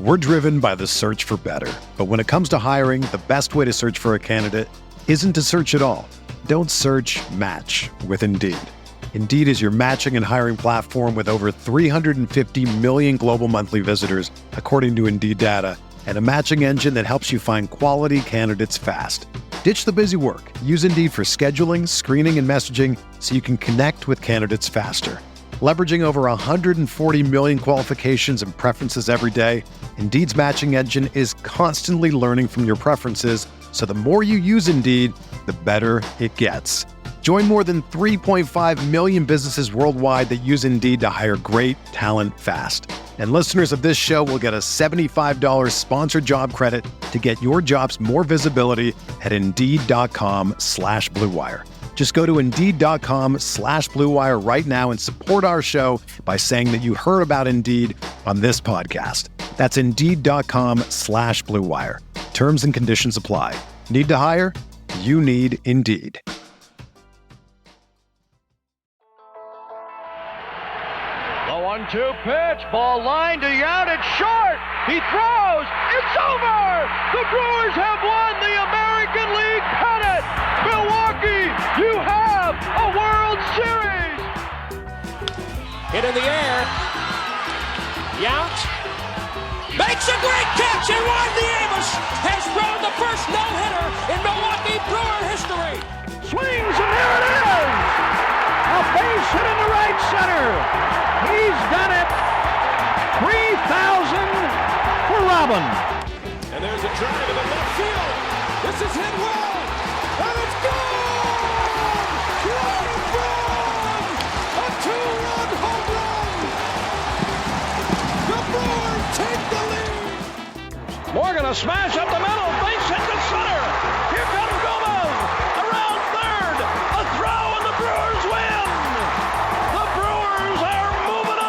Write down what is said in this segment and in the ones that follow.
We're driven by the search for better. But when it comes to hiring, the best way to search for a candidate isn't to search at all. Don't search, match with Indeed. Indeed is your matching and hiring platform with over 350 million global monthly visitors, according to Indeed data, and a matching engine that helps you find quality candidates fast. Ditch the busy work. Use Indeed for scheduling, screening, and messaging so you can connect with candidates faster. Leveraging over 140 million qualifications and preferences every day, Indeed's matching engine is constantly learning from your preferences, so the more you use Indeed, the better it gets. Join more than 3.5 million businesses worldwide that use Indeed to hire great talent fast. And listeners of this show will get a $75 sponsored job credit to get your jobs more visibility at Indeed.com/Blue Wire. Just go to Indeed.com/Blue Wire right now and support our show by saying that you heard about Indeed on this podcast. That's Indeed.com/Blue Wire. Terms and conditions apply. Need to hire? You need Indeed. The 1-2 pitch, ball lined to out, it's short, he throws, it's over! The Brewers have won the American League pennant! Milwaukee, you have a World Series! Hit in the air, Yount makes a great catch, and Juan Nieves has thrown the first no-hitter in Milwaukee Brewer history! Swings, and here it is! A base hit in the right center! He's done it! 3,000 for Robin. And there's a drive in the left field. This is hit well. And it's gone! Robin Braun! A two-run home run! The Brewers take the lead! Morgan, a smash up the middle. Base hit to center. Here comes Gomez. Around third. A throw and the Brewers win. The Brewers are moving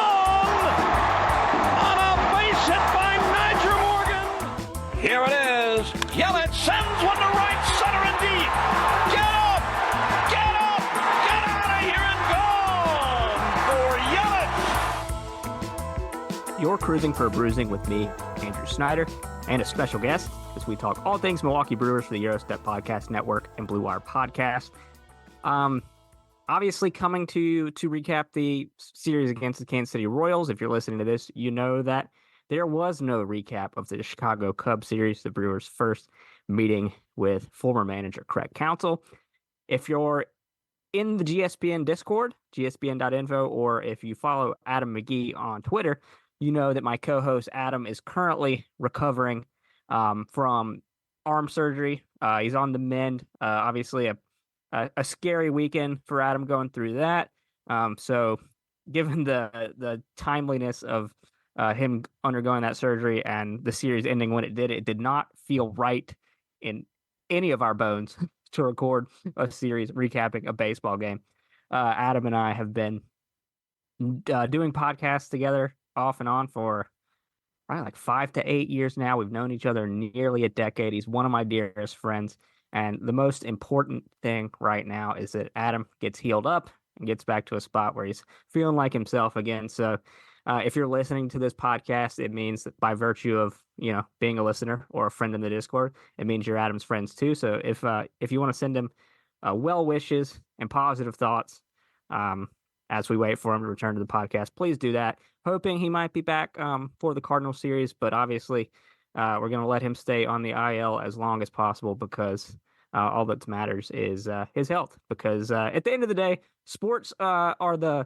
on a base hit by Nigel Morgan. Here it is. Yelich sends one to right center and deep. Get up. Get up. Get out of here and gone for Yelich. You're cruising for a Brewsing with me, Andrew Snyder, and a special guest as we talk all things Milwaukee Brewers for the Eurostep Podcast Network and Blue Wire Podcast. Obviously coming to recap the series against the Kansas City Royals. If you're listening to this, you know that there was no recap of the Chicago Cubs series, the Brewers' first meeting with former manager Craig Counsell. If you're in the GSPN Discord, gspn.info, or if you follow Adam McGee on Twitter, you know that my co-host Adam is currently recovering from arm surgery. He's on the mend. Obviously, a scary weekend for Adam going through that. So, given the timeliness of him undergoing that surgery and the series ending when it did not feel right in any of our bones to record a series recapping a baseball game. Adam and I have been doing podcasts together off and on for probably like 5 to 8 years now. We've known each other nearly a decade. He's one of my dearest friends. And the most important thing right now is that Adam gets healed up and gets back to a spot where he's feeling like himself again. So if you're listening to this podcast, it means that by virtue of, being a listener or a friend in the Discord, it means you're Adam's friends too. So if you want to send him well wishes and positive thoughts as we wait for him to return to the podcast, please do that. Hoping he might be back for the Cardinal series, but obviously we're going to let him stay on the IL as long as possible because all that matters is his health. Because at the end of the day, sports are the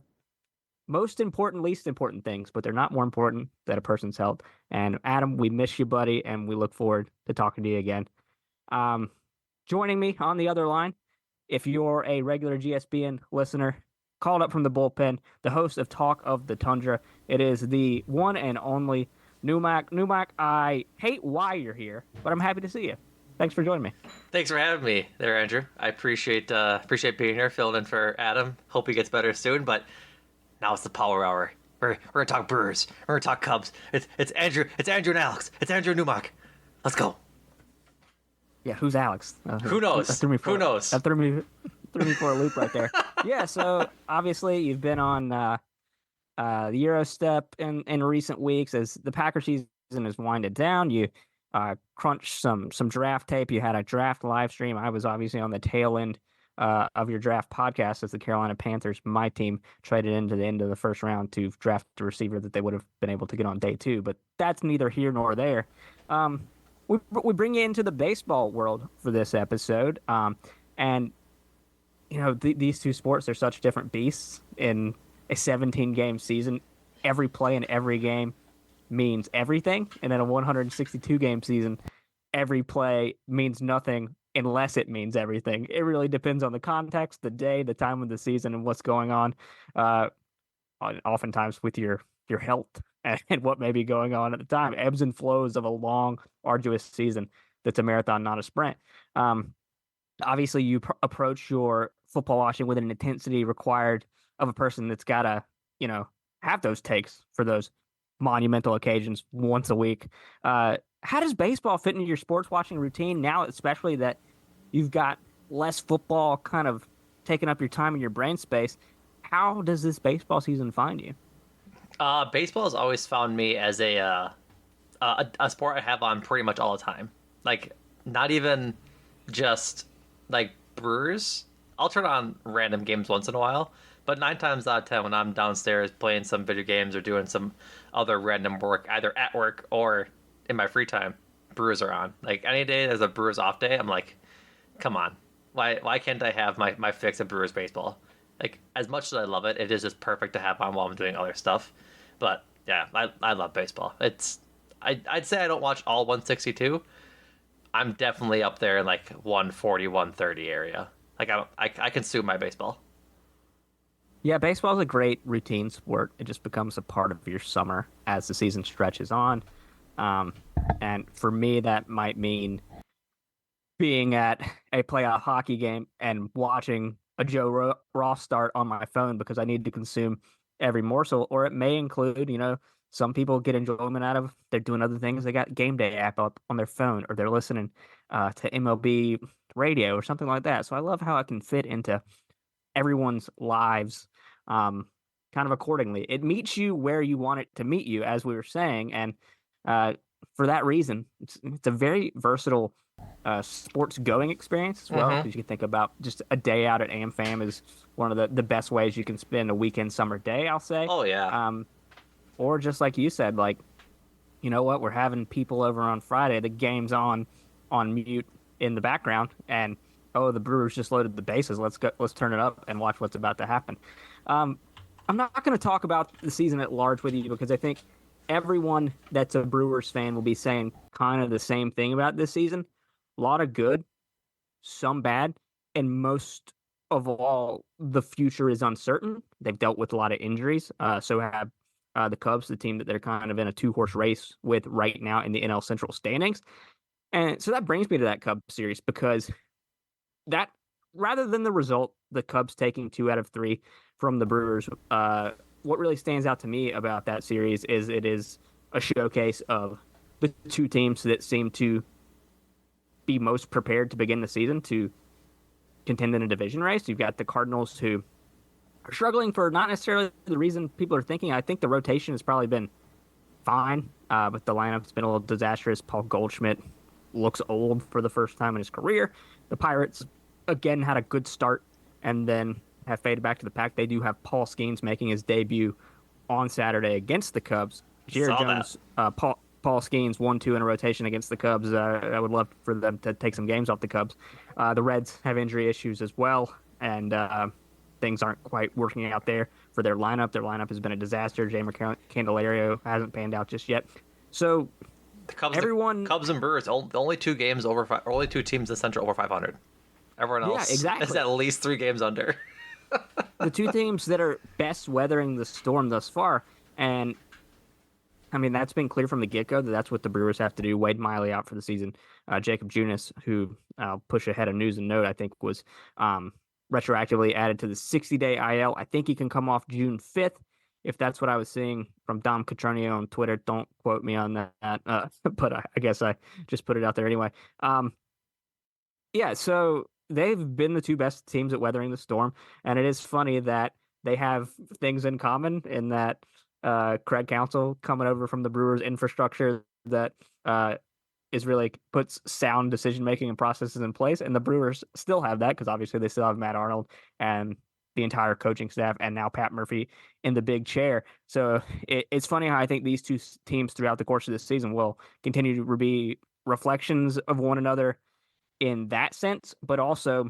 most important, least important things, but they're not more important than a person's health. And Adam, we miss you, buddy, and we look forward to talking to you again. Joining me on the other line, if you're a regular GSPN listener, called up from the bullpen, the host of Talk of the Tundra, it is the one and only Numac. Numac, I hate why you're here, but I'm happy to see you. Thanks for joining me. Thanks for having me there, Andrew. I appreciate being here, filling in for Adam. Hope he gets better soon, but now it's the power hour. We're gonna talk Brewers. We're gonna talk Cubs. It's Andrew and Alex. It's Andrew and Numac. Let's go. Yeah, who's Alex? Who knows? Who knows? That threw me for a loop right there. Yeah, so obviously you've been on the Eurostep in recent weeks as the Packer season is winded down. You crunched some draft tape. You had a draft live stream. I was obviously on the tail end of your draft podcast as the Carolina Panthers, my team, traded into the end of the first round to draft the receiver that they would have been able to get on day 2. But that's neither here nor there. We bring you into the baseball world for this episode. And, these two sports are such different beasts in a 17-game season. Every play in every game means everything. And in a 162-game season, every play means nothing unless it means everything. It really depends on the context, the day, the time of the season, and what's going on. Oftentimes with your health and what may be going on at the time. Ebbs and flows of a long, arduous season that's a marathon, not a sprint. Obviously, you approach your football watching with an intensity required of a person that's got to, have those takes for those monumental occasions once a week. How does baseball fit into your sports watching routine now, especially that you've got less football kind of taking up your time and your brain space? How does this baseball season find you? Baseball has always found me as a sport I have on pretty much all the time. Like, not even just like Brewers. I'll turn on random games once in a while, but 9 times out of 10 when I'm downstairs playing some video games or doing some other random work, either at work or in my free time, Brewers are on. Like, any day there's a Brewers off day, I'm like, come on. Why can't I have my fix of Brewers baseball? Like, as much as I love it, it is just perfect to have on while I'm doing other stuff. But yeah, I love baseball. I'd say I don't watch all 162. I'm definitely up there in like 140, 130 area. Like, I consume my baseball. Yeah, baseball is a great routine sport. It just becomes a part of your summer as the season stretches on. And for me, that might mean being at a playoff hockey game and watching a Joe Ross start on my phone because I need to consume every morsel. Or it may include, some people get enjoyment out of, they're doing other things. They got Game Day app up on their phone, or they're listening to MLB radio or something like that. So I love how I can fit into everyone's lives kind of accordingly. It meets you where you want it to meet you, as we were saying. And for that reason, it's a very versatile sports going experience as well, because you can think about just a day out at AmFam is one of the best ways you can spend a weekend summer day, I'll say. Oh, yeah. Or just like you said, like, you know what, we're having people over on Friday, the game's on mute in the background, and the Brewers just loaded the bases. Let's turn it up and watch what's about to happen. I'm not going to talk about the season at large with you because I think everyone that's a Brewers fan will be saying kind of the same thing about this season. A lot of good, some bad, and most of all, the future is uncertain. They've dealt with a lot of injuries. So have the Cubs, the team that they're kind of in a 2-horse race with right now in the NL Central standings. And so that brings me to that Cubs series, because that, rather than the result, the Cubs taking 2 out of 3 from the Brewers, what really stands out to me about that series is it is a showcase of the two teams that seem to be most prepared to begin the season to contend in a division race. You've got the Cardinals, who are struggling for not necessarily the reason people are thinking. I think the rotation has probably been fine, but the lineup's been a little disastrous. Paul Goldschmidt looks old for the first time in his career. The Pirates, again, had a good start and then have faded back to the pack. They do have Paul Skeens making his debut on Saturday against the Cubs. Jared Jones, Paul Skeens 1-2 in a rotation against the Cubs. I would love for them to take some games off the Cubs. The Reds have injury issues as well, and things aren't quite working out there for their lineup. Their lineup has been a disaster. Jamer Candelario hasn't panned out just yet. So the Cubs, everyone, Cubs and Brewers, the only 2 games only 2 teams in Central over 500. Everyone else is at least 3 games under. The 2 teams that are best weathering the storm thus far, and I mean, that's been clear from the get-go that that's what the Brewers have to do. Wade Miley out for the season. Jacob Junis, who I'll push ahead of news and note, I think was retroactively added to the 60-day IL. I think he can come off June 5th, if that's what I was seeing from Dom Catronio on Twitter. Don't quote me on that, but I guess I just put it out there anyway. Yeah, so they've been the 2 best teams at weathering the storm, and it is funny that they have things in common in that Craig Counsell coming over from the Brewers infrastructure that is really puts sound decision making and processes in place, and the Brewers still have that because obviously they still have Matt Arnold and the entire coaching staff, and now Pat Murphy in the big chair. So it's funny how I think these two teams throughout the course of this season will continue to be reflections of one another in that sense, but also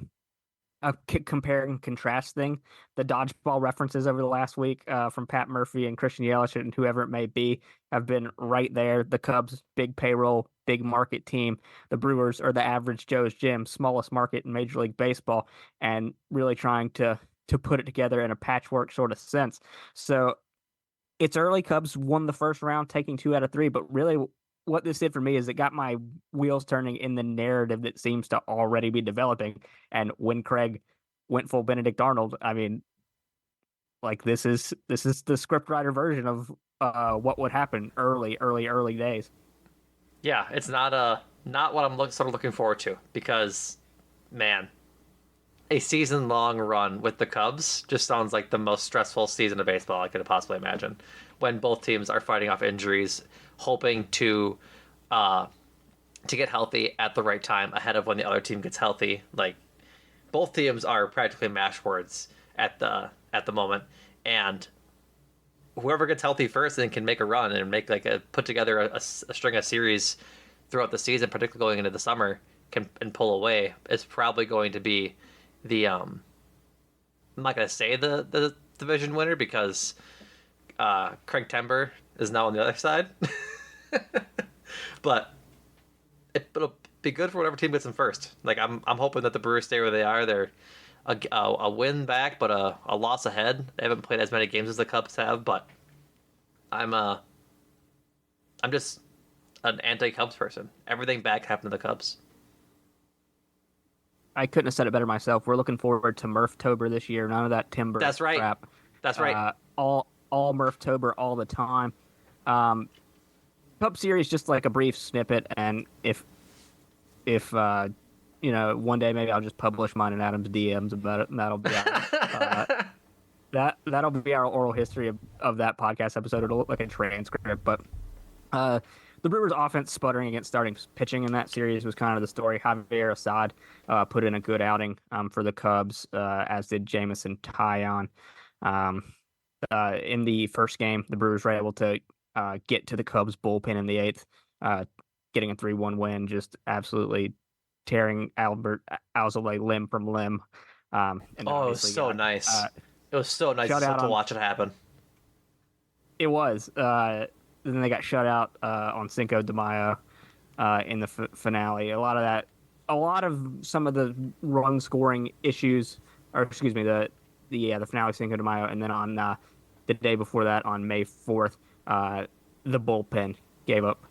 a compare and contrast thing. The dodgeball references over the last week from Pat Murphy and Christian Yelich and whoever it may be have been right there. The Cubs, big payroll, big market team. The Brewers are the average Joe's gym, smallest market in Major League Baseball, and really trying to put it together in a patchwork sort of sense. So it's early. Cubs won the first round, taking 2 out of 3, but really what this did for me is it got my wheels turning in the narrative that seems to already be developing. And when Craig went full Benedict Arnold, I mean, like this is the scriptwriter version of what would happen early days. Yeah, it's not what I'm sort of looking forward to, because, man, a season-long run with the Cubs just sounds like the most stressful season of baseball I could possibly imagine, when both teams are fighting off injuries, hoping to get healthy at the right time ahead of when the other team gets healthy. Like, both teams are practically mash words at the moment, and whoever gets healthy first and can make a run and make put together a string of series throughout the season, particularly going into the summer, and pull away, is probably going to be the I'm not going to say the division winner, because Craig Tember is now on the other side. But it'll be good for whatever team gets in first. Like, I'm hoping that the Brewers stay where they are. They're a win back, but a loss ahead. They haven't played as many games as the Cubs have, but I'm just an anti-Cubs person. Everything bad happened to the Cubs. I couldn't have said it better myself. We're looking forward to Murphtober this year. None of that Timber That's right. crap. That's right. All Murphtober all the time. Cub series, just like a brief snippet, and if one day maybe I'll just publish mine in Adam's DMs about it, and that'll be that'll be our oral history of that podcast episode. It'll look like a transcript, but the Brewers' offense sputtering against starting pitching in that series was kind of the story. Javier Assad put in a good outing for the Cubs, as did Jamison Taillon. In the first game, the Brewers were able to get to the Cubs bullpen in the 8th, getting a 3-1 win, just absolutely tearing Albert Alzolay limb from limb. And it was so nice. It was so nice to watch it happen. It was. Then they got shut out on Cinco de Mayo in the finale. A lot of some of the run scoring issues, or excuse me, the finale Cinco de Mayo, and then on the day before that on May 4th, the bullpen gave up.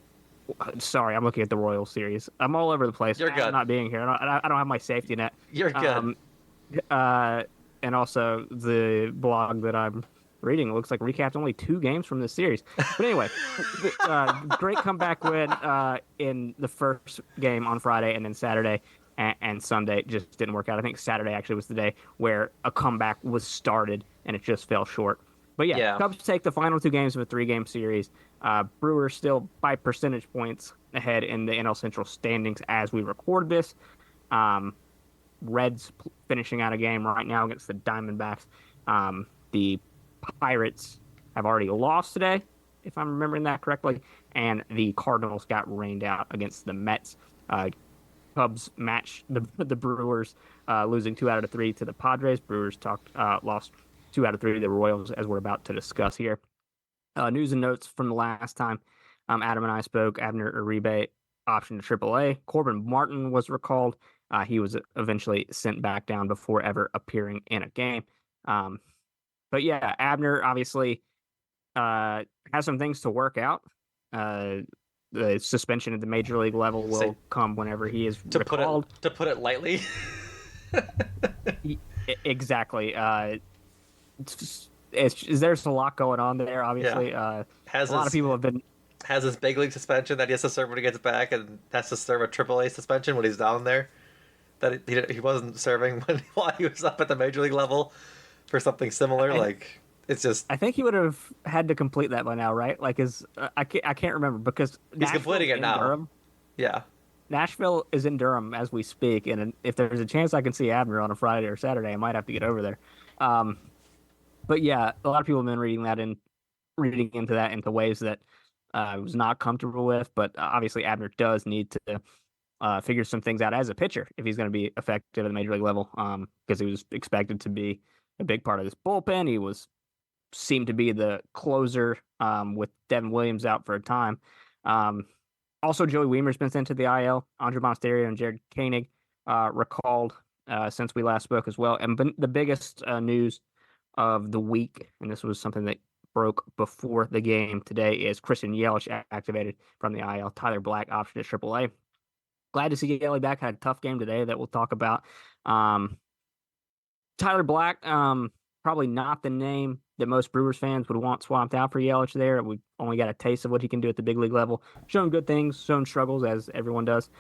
Sorry, I'm looking at the Royals series. I'm all over the place. You're good. Not being here. I don't have my safety net. You're good. And also the blog that I'm reading looks like recapped only 2 games from this series. But anyway, great comeback win in the first game on Friday, and then Saturday and Sunday just didn't work out. I think Saturday actually was the day where a comeback was started and it just fell short. But yeah. Cubs take the final 2 games of a 3-game series. Brewers still by percentage points ahead in the NL Central standings as we record this. Reds finishing out a game right now against the Diamondbacks. The Pirates have already lost today, if I'm remembering that correctly, and the Cardinals got rained out against the Mets. Cubs matched the Brewers, losing 2 out of 3 to the Padres. Brewers lost 2 out of 3 to the Royals, as we're about to discuss here. News and notes from the last time Adam and I spoke: Abner Uribe optioned to AAA. Corbin Martin was recalled. He was eventually sent back down before ever appearing in a game. But yeah, Abner obviously has some things to work out. The suspension at the major league level will come whenever he is recalled. To put it lightly. Exactly. There's a lot going on there, obviously. Yeah. A lot of people have been... Has his big league suspension that he has to serve when he gets back, and has to serve a AAA suspension when he's down there that he wasn't serving while he was up at the major league level for something similar. It's just I think he would have had to complete that by now, right? Like, I can't remember because he's completing it now. Durham. Yeah. Nashville is in Durham as we speak, and if there's a chance I can see Abner on a Friday or Saturday, I might have to get over there. Um, but yeah, a lot of people have been reading into that into ways that I was not comfortable with. But obviously, Abner does need to figure some things out as a pitcher if he's going to be effective at the major league level. Because he was expected to be a big part of this bullpen. He seemed to be the closer with Devin Williams out for a time. Also, Joey Weimer's been sent to the IL. Andre Monasterio and Jared Koenig recalled since we last spoke as well. And the biggest news of the week, and this was something that broke before the game today, is Christian Yelich activated from the IL. Tyler Black option at AAA. Glad to see Yelich back. Had a tough game today that we'll talk about. Tyler Black, probably not the name that most Brewers fans would want swapped out for Yelich there. We only got a taste of what he can do at the big league level. Shown good things, shown struggles, as everyone does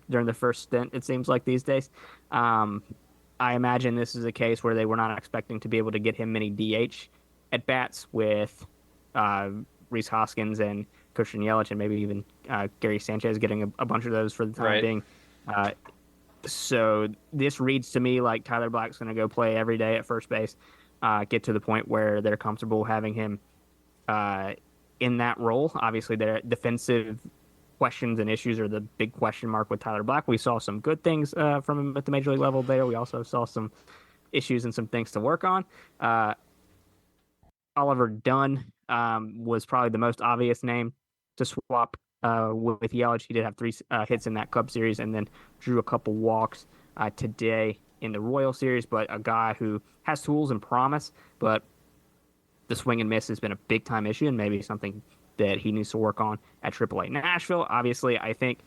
during the first stint, it seems like these days. I imagine this is a case where they were not expecting to be able to get him many DH at-bats with Rhys Hoskins and Christian Yelich and maybe even Gary Sanchez getting a bunch of those for the time being. So this reads to me like Tyler Black's going to go play every day at first base, get to the point where they're comfortable having him in that role. Obviously, their defensive questions and issues are the big question mark with Tyler Black. We saw some good things from him at the major league level there. We also saw some issues and some things to work on. Oliver Dunn was probably the most obvious name to swap with Yelich. He did have 3 hits in that Cub series and then drew a couple walks today in the Royal series, but a guy who has tools and promise, but the swing and miss has been a big time issue and maybe something that he needs to work on at AAA. Nashville, obviously, I think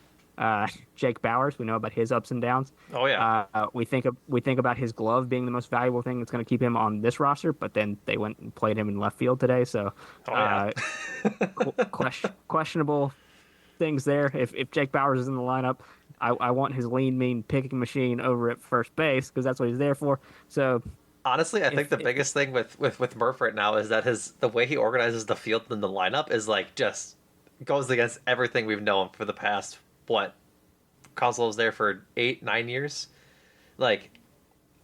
Jake Bauers, we know about his ups and downs. Oh yeah. We think about his glove being the most valuable thing that's going to keep him on this roster, but then they went and played him in left field today, so questionable things there. If Jake Bauers is in the lineup, I want his lean, mean picking machine over at first base because that's what he's there for. So honestly, I think the biggest thing with Murph right now is that the way he organizes the field and the lineup is like just goes against everything we've known for the past Kozlov's there for 8-9 years. Like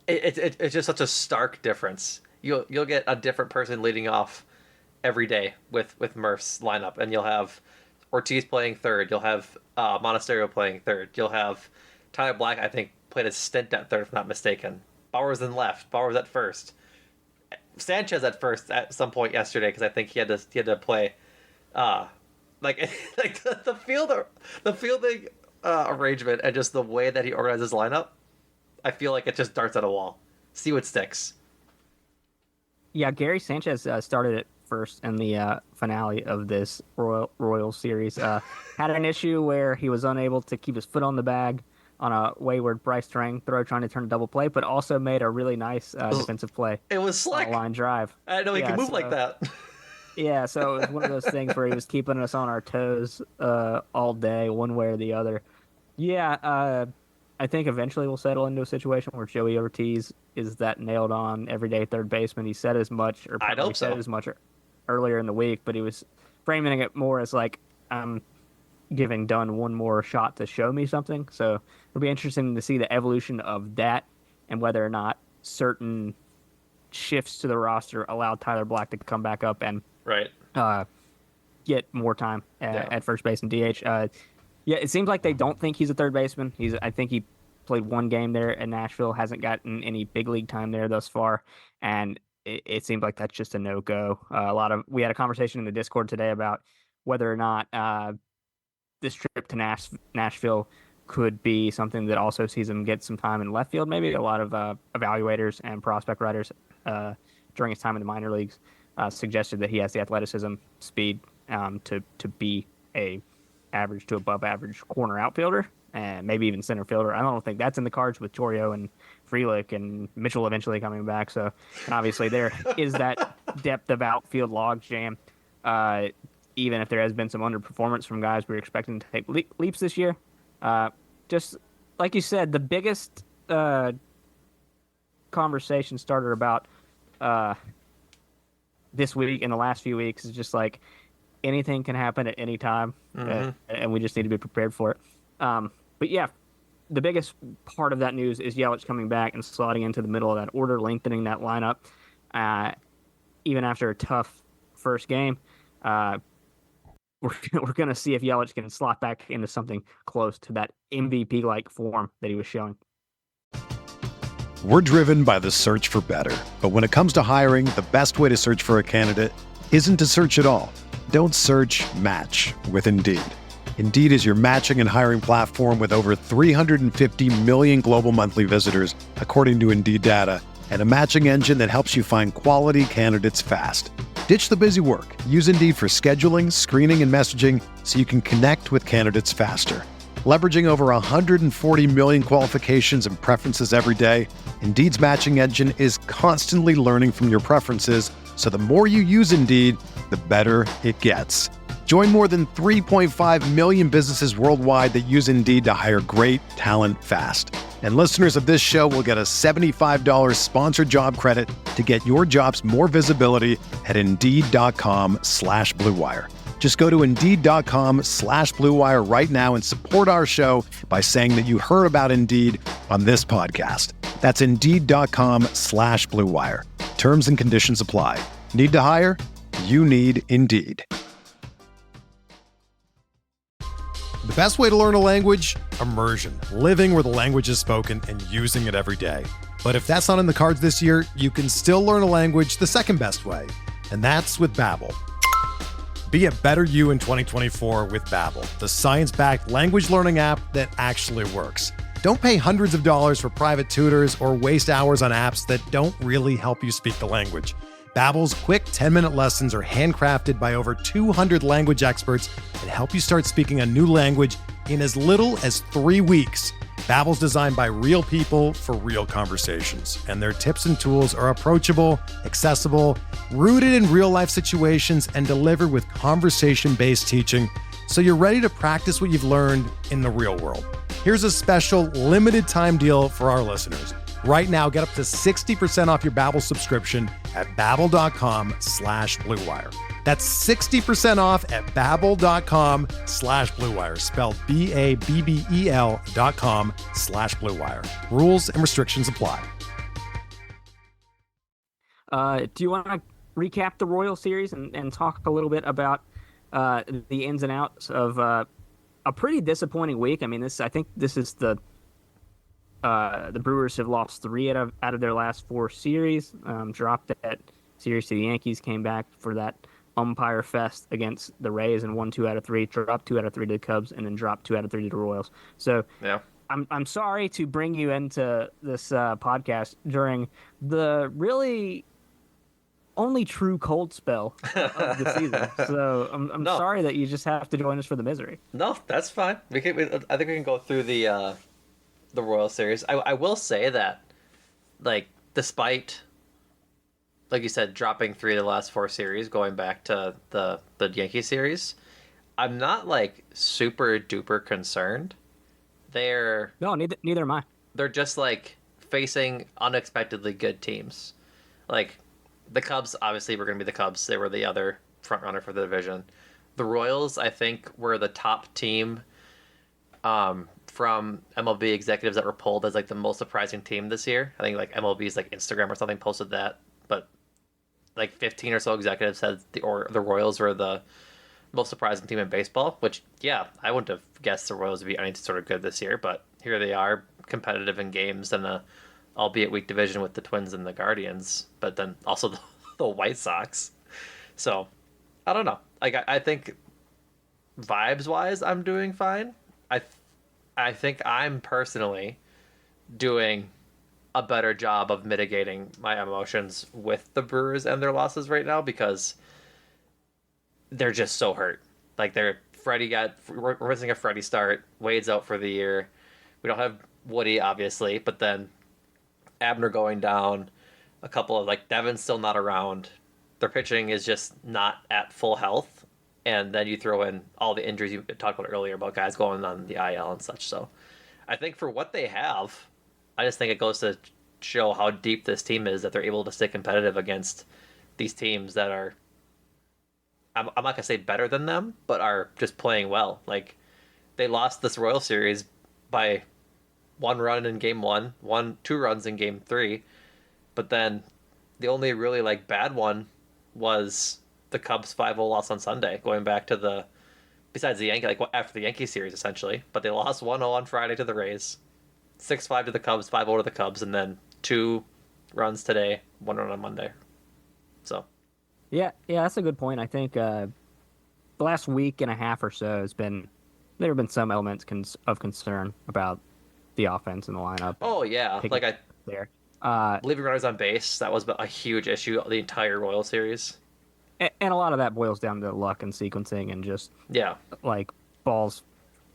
it's just such a stark difference. You'll get a different person leading off every day with Murph's lineup, and you'll have Ortiz playing third. You'll have Monasterio playing third. You'll have Tyler Black, I think, played a stint at third, if not mistaken. Bauers in left. Bauers at first. Sanchez at first at some point yesterday because I think he had to play. Like the fielding arrangement and just the way that he organizes his lineup, I feel like it just darts at a wall. See what sticks. Yeah, Gary Sanchez started at first in the finale of this Royal series. Had an issue where he was unable to keep his foot on the bag on a wayward Bryce Trang throw trying to turn a double play, but also made a really nice defensive play. It was slick. Line drive. I know he can move like that. Yeah, so it was one of those things where he was keeping us on our toes all day, one way or the other. Yeah, I think eventually we'll settle into a situation where Joey Ortiz is that nailed on everyday third baseman. He said as much, or probably said as much earlier in the week, but he was framing it more as like I'm giving Dunn one more shot to show me something. So it'll be interesting to see the evolution of that and whether or not certain shifts to the roster allow Tyler Black to come back up and get more time at first base and DH. Yeah, it seems like they don't think he's a third baseman. I think he played one game there at Nashville, hasn't gotten any big league time there thus far, and it seems like that's just a no-go. We had a conversation in the Discord today about whether or not this trip to Nashville could be something that also sees him get some time in left field. Maybe a lot of evaluators and prospect writers during his time in the minor leagues suggested that he has the athleticism, speed to be a average to above average corner outfielder and maybe even center fielder. I don't think that's in the cards with Choreo and Frelick and Mitchell eventually coming back. So obviously there is that depth of outfield log jam. Even if there has been some underperformance from guys we were expecting to take leaps this year. Just like you said, the biggest conversation starter about this week and the last few weeks is just like anything can happen at any time, and we just need to be prepared for it. But yeah, the biggest part of that news is Yelich coming back and slotting into the middle of that order, lengthening that lineup. Even after a tough first game, we're going to see if Yelich can slot back into something close to that MVP-like form that he was showing. We're driven by the search for better. But when it comes to hiring, the best way to search for a candidate isn't to search at all. Don't search, match with Indeed. Indeed is your matching and hiring platform with over 350 million global monthly visitors, according to Indeed data, and a matching engine that helps you find quality candidates fast. Ditch the busy work. Use Indeed for scheduling, screening, and messaging so you can connect with candidates faster. Leveraging over 140 million qualifications and preferences every day, Indeed's matching engine is constantly learning from your preferences, so the more you use Indeed, the better it gets. Join more than 3.5 million businesses worldwide that use Indeed to hire great talent fast. And listeners of this show will get a $75 sponsored job credit to get your jobs more visibility at Indeed.com/Blue Wire. Just go to Indeed.com/Blue Wire right now and support our show by saying that you heard about Indeed on this podcast. That's Indeed.com/Blue Wire. Terms and conditions apply. Need to hire? You need Indeed. The best way to learn a language? Immersion. Living where the language is spoken and using it every day. But if that's not in the cards this year, you can still learn a language the second best way, and that's with Babbel. Be a better you in 2024 with Babbel, the science-backed language learning app that actually works. Don't pay hundreds of dollars for private tutors or waste hours on apps that don't really help you speak the language. Babbel's quick 10-minute lessons are handcrafted by over 200 language experts and help you start speaking a new language in as little as 3 weeks. Babbel's designed by real people for real conversations, and their tips and tools are approachable, accessible, rooted in real-life situations, and delivered with conversation-based teaching, so you're ready to practice what you've learned in the real world. Here's a special limited-time deal for our listeners. Right now, get up to 60% off your Babbel subscription at Babbel.com/Blue Wire. That's 60% off at Babbel.com/Blue Wire, spelled BABBEL.com/Blue Wire. Rules and restrictions apply. Do you want to recap the Royal series and talk a little bit about the ins and outs of a pretty disappointing week? I mean, I think this is the Brewers have lost 3 out of their last 4 series, dropped that series to the Yankees, came back for that umpire fest against the Rays and won 2 out of 3, dropped 2 out of 3 to the Cubs, and then dropped 2 out of 3 to the Royals. So yeah. I'm sorry to bring you into this podcast during the really only true cold spell of the season. So I'm sorry that you just have to join us for the misery. No, that's fine. I think we can go through the Royal series. I will say that, like, despite, like you said, dropping 3 of the last 4 series, going back to the Yankee series, I'm not, like, super duper concerned. Neither am I. They're just, like, facing unexpectedly good teams. Like, the Cubs, obviously, were going to be the Cubs. They were the other front runner for the division. The Royals, I think, were the top team from MLB executives that were polled as, like, the most surprising team this year. I think, like, MLB's, like, Instagram or something posted that, but, like, 15 or so executives said the Royals were the most surprising team in baseball, which, yeah, I wouldn't have guessed the Royals would be any sort of good this year, but here they are, competitive in games in a albeit weak division with the Twins and the Guardians, but then also the White Sox. So, I don't know. Like, I think vibes-wise, I'm doing fine. I think I'm personally doing a better job of mitigating my emotions with the Brewers and their losses right now because they're just so hurt. Like, we're missing a Freddie start. Wade's out for the year. We don't have Woody, obviously, but then Abner going down. A couple of, like, Devin's still not around. Their pitching is just not at full health. And then you throw in all the injuries you talked about earlier about guys going on the IL and such. So I think for what they have, I just think it goes to show how deep this team is that they're able to stay competitive against these teams that are, I'm not going to say better than them, but are just playing well. Like, they lost this Royal Series by 1 run in game 1, 2 runs in game 3, but then the only really like bad one was the Cubs 5-0 loss on Sunday, going back to the, besides the Yankee, like after the Yankee series essentially, but they lost 1-0 on Friday to the Rays, 6-5 to the Cubs, 5-0 to the Cubs, and then 2 runs today, 1 run on Monday. So Yeah, that's a good point. I think the last week and a half or so there have been some elements of concern about the offense and the lineup. oh yeah, like I There. leaving runners on base, that was a huge issue the entire Royal Series. And a lot of that boils down to luck and sequencing and just Yeah, like balls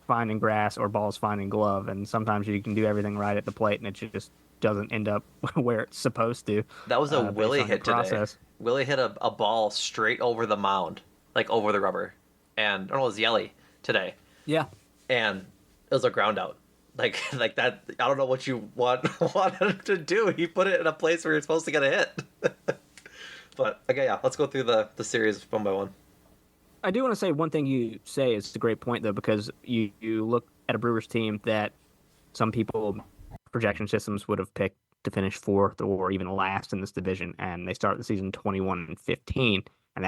finding grass or balls finding glove. And sometimes you can do everything right at the plate and it just doesn't end up where it's supposed to. that was a based Willie on the hit today. process. Willie hit a ball straight over the mound, like over the rubber, and it was Yelich today, Yeah. and it was a ground out. Like that. I don't know what you want him to do. He put it in a place where you're supposed to get a hit. But okay, yeah, let's go through the series one by one. I do want to say one thing you say is a great point, though, because you look at a Brewers team that some people, projection systems, would have picked to finish fourth or even last in this division, and they start the season 21-15, and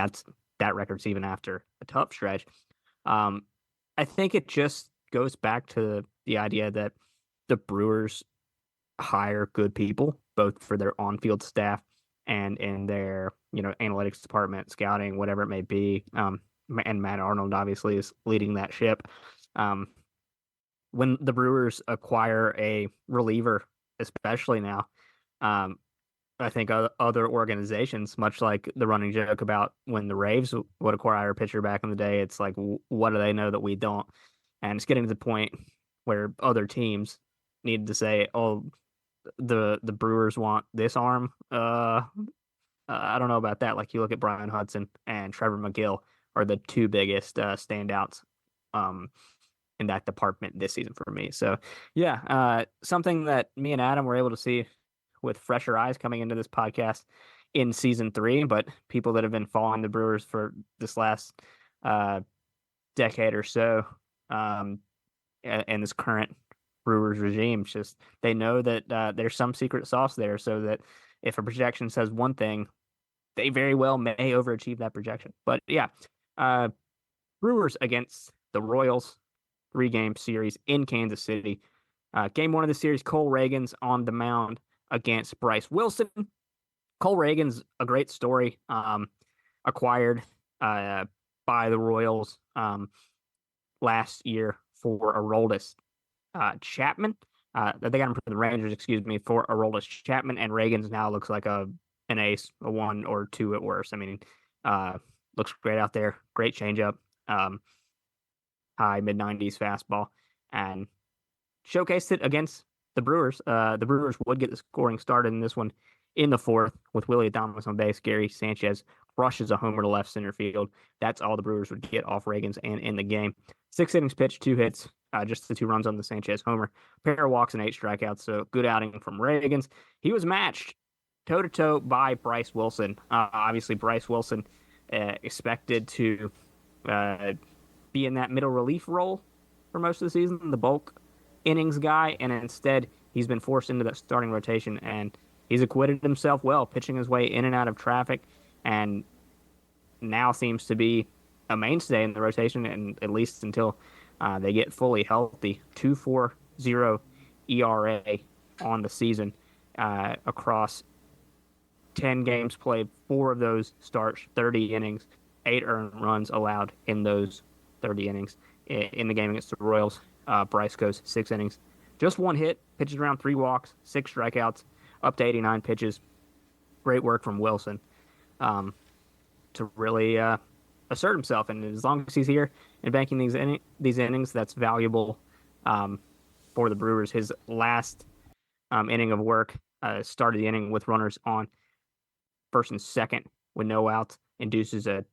that record's even after a tough stretch. I think it just goes back to the idea that the Brewers hire good people, both for their on-field staff and in their analytics department, scouting, whatever it may be. And Matt Arnold obviously is leading that ship. When the Brewers acquire a reliever, especially now, I think other organizations, much like the running joke about when the Raves would acquire a pitcher back in the day, it's like, what do they know that we don't? And it's getting to the point where other teams need to say, oh, the Brewers want this arm. I don't know about that. Like, you look at Brian Hudson and Trevor McGill are the two biggest standouts in that department this season for me. So yeah, something that me and Adam were able to see with fresher eyes coming into this podcast in season 3, but people that have been following the Brewers for this last decade or so, and this current Brewers regime, just they know that there's some secret sauce there, so that if a projection says one thing, they very well may overachieve that projection. But yeah, Brewers against the Royals, 3-game series in Kansas City. Game 1 of the series, Cole Reagan's on the mound against Bryce Wilson. Cole Reagan's a great story, acquired by the Royals last year for Aroldis Chapman. They got him from the Rangers, for Aroldis Chapman, and Reagan's now looks like an ace, a 1 or 2 at worst. I mean, looks great out there, great changeup, high mid-90s fastball, and showcased it against the Brewers. The Brewers would get the scoring started in this one in the 4th with Willie Adames on base. Gary Sanchez rushes a homer to left center field. That's all the Brewers would get off Reagan's and in the game. 6 innings pitched, 2 hits, just the 2 runs on the Sanchez homer, pair of walks and 8 strikeouts. So good outing from Reagan's. He was matched toe-to-toe by Bryce Wilson. Obviously, Bryce Wilson expected to be in that middle relief role for most of the season, the bulk innings guy, and instead he's been forced into that starting rotation, and he's acquitted himself well, pitching his way in and out of traffic, and now seems to be a mainstay in the rotation, and at least until they get fully healthy. 2.40 ERA on the season across 10 games played, 4 of those starts, 30 innings, 8 earned runs allowed in those 30 innings. In the game against the Royals, Bryce goes 6 innings, just 1 hit, pitches around 3 walks, 6 strikeouts, up to 89 pitches. Great work from Wilson to really assert himself. And as long as he's here and banking these innings, that's valuable for the Brewers. His last inning of work started the inning with runners on first and second with no outs, induces a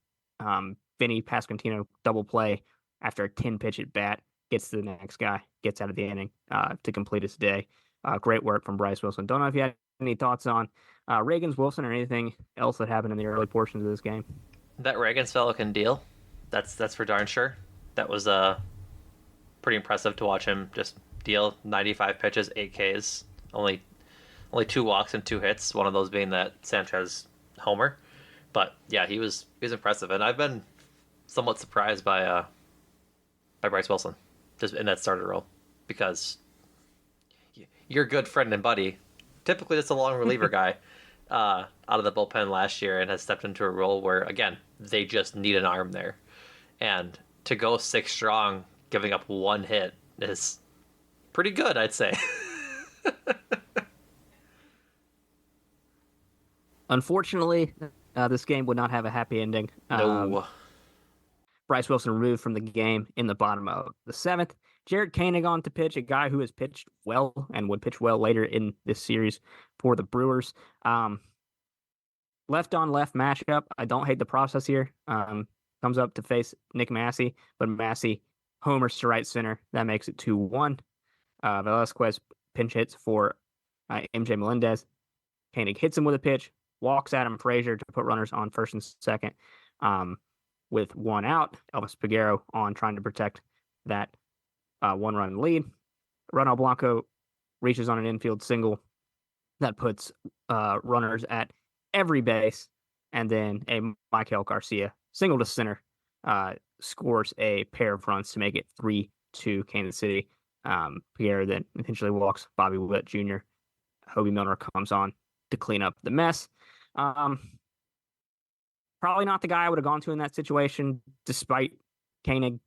Vinny Pasquantino double play after a 10-pitch at bat, gets to the next guy, gets out of the inning to complete his day. Great work from Bryce Wilson. Don't know if you had any thoughts on Reagan's, Wilson, or anything else that happened in the early portions of this game? That Reagan's fellow can deal. That's for darn sure. That was pretty impressive to watch him just deal 95 pitches, 8 Ks, only 2 walks and 2 hits. One of those being that Sanchez homer. But yeah, he was impressive, and I've been somewhat surprised by Bryce Wilson just in that starter role, because your good friend and buddy, typically that's a long reliever guy, out of the bullpen last year, and has stepped into a role where, again, they just need an arm there. And to go 6 strong, giving up 1 hit is pretty good, I'd say. Unfortunately, this game would not have a happy ending. No. Bryce Wilson removed from the game in the bottom of the 7th. Jared Koenig on to pitch, a guy who has pitched well and would pitch well later in this series for the Brewers. Left on left matchup. I don't hate the process here. Comes up to face Nick Massey, but Massey homers to right center. That makes it 2-1. Velasquez pinch hits for MJ Melendez. Koenig hits him with a pitch, walks Adam Frazier to put runners on first and second. With 1 out, Elvis Peguero on trying to protect that 1-run lead. Ronald Blanco reaches on an infield single that puts runners at every base, and then a Michael Garcia single to center scores a pair of runs to make it 3-2 Kansas City. Peguero then eventually walks Bobby Witt Jr. Hobie Milner comes on to clean up the mess. Probably not the guy I would have gone to in that situation, despite Koenig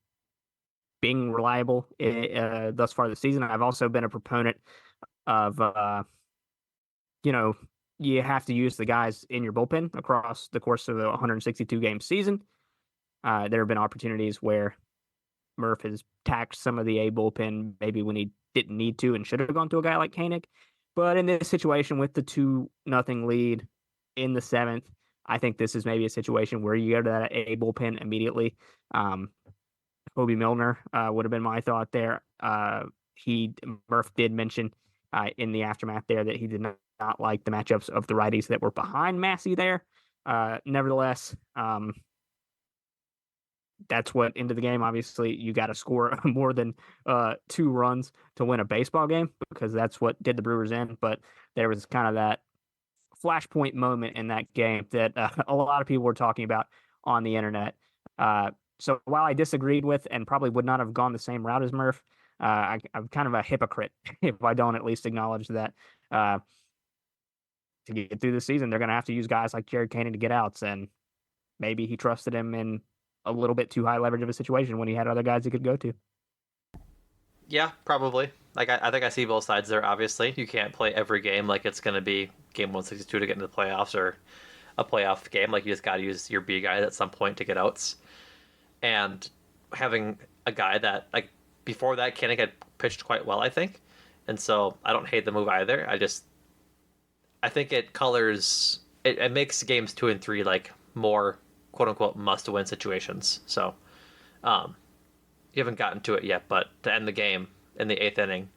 being reliable thus far this season. I've also been a proponent of, you have to use the guys in your bullpen across the course of a 162-game season. There have been opportunities where Murph has taxed some of the A bullpen maybe when he didn't need to and should have gone to a guy like Koenig. But in this situation with the 2-0 lead in the 7th, I think this is maybe a situation where you go to that A bullpen immediately. Hobie Milner would have been my thought there. Murph did mention in the aftermath there that he did not like the matchups of the righties that were behind Massey there. Nevertheless, that's what into the game. Obviously, you got to score more than 2 runs to win a baseball game, because that's what did the Brewers in. But there was kind of that flashpoint moment in that game that a lot of people were talking about on the internet. So while I disagreed with and probably would not have gone the same route as Murph, I'm kind of a hypocrite if I don't at least acknowledge that to get through the season, they're going to have to use guys like Jared Koenig to get outs, and maybe he trusted him in a little bit too high leverage of a situation when he had other guys he could go to. Yeah, probably. I think I see both sides there. Obviously, you can't play every game like it's going to be game 162 to get into the playoffs, or a playoff game. Like, you just got to use your B guys at some point to get outs. And having a guy that, like, before that, Koenig had pitched quite well, I think. And so I don't hate the move either. I think it colors, it makes games 2 and 3 like more quote unquote must win situations. So you haven't gotten to it yet, but to end the game in the 8th inning,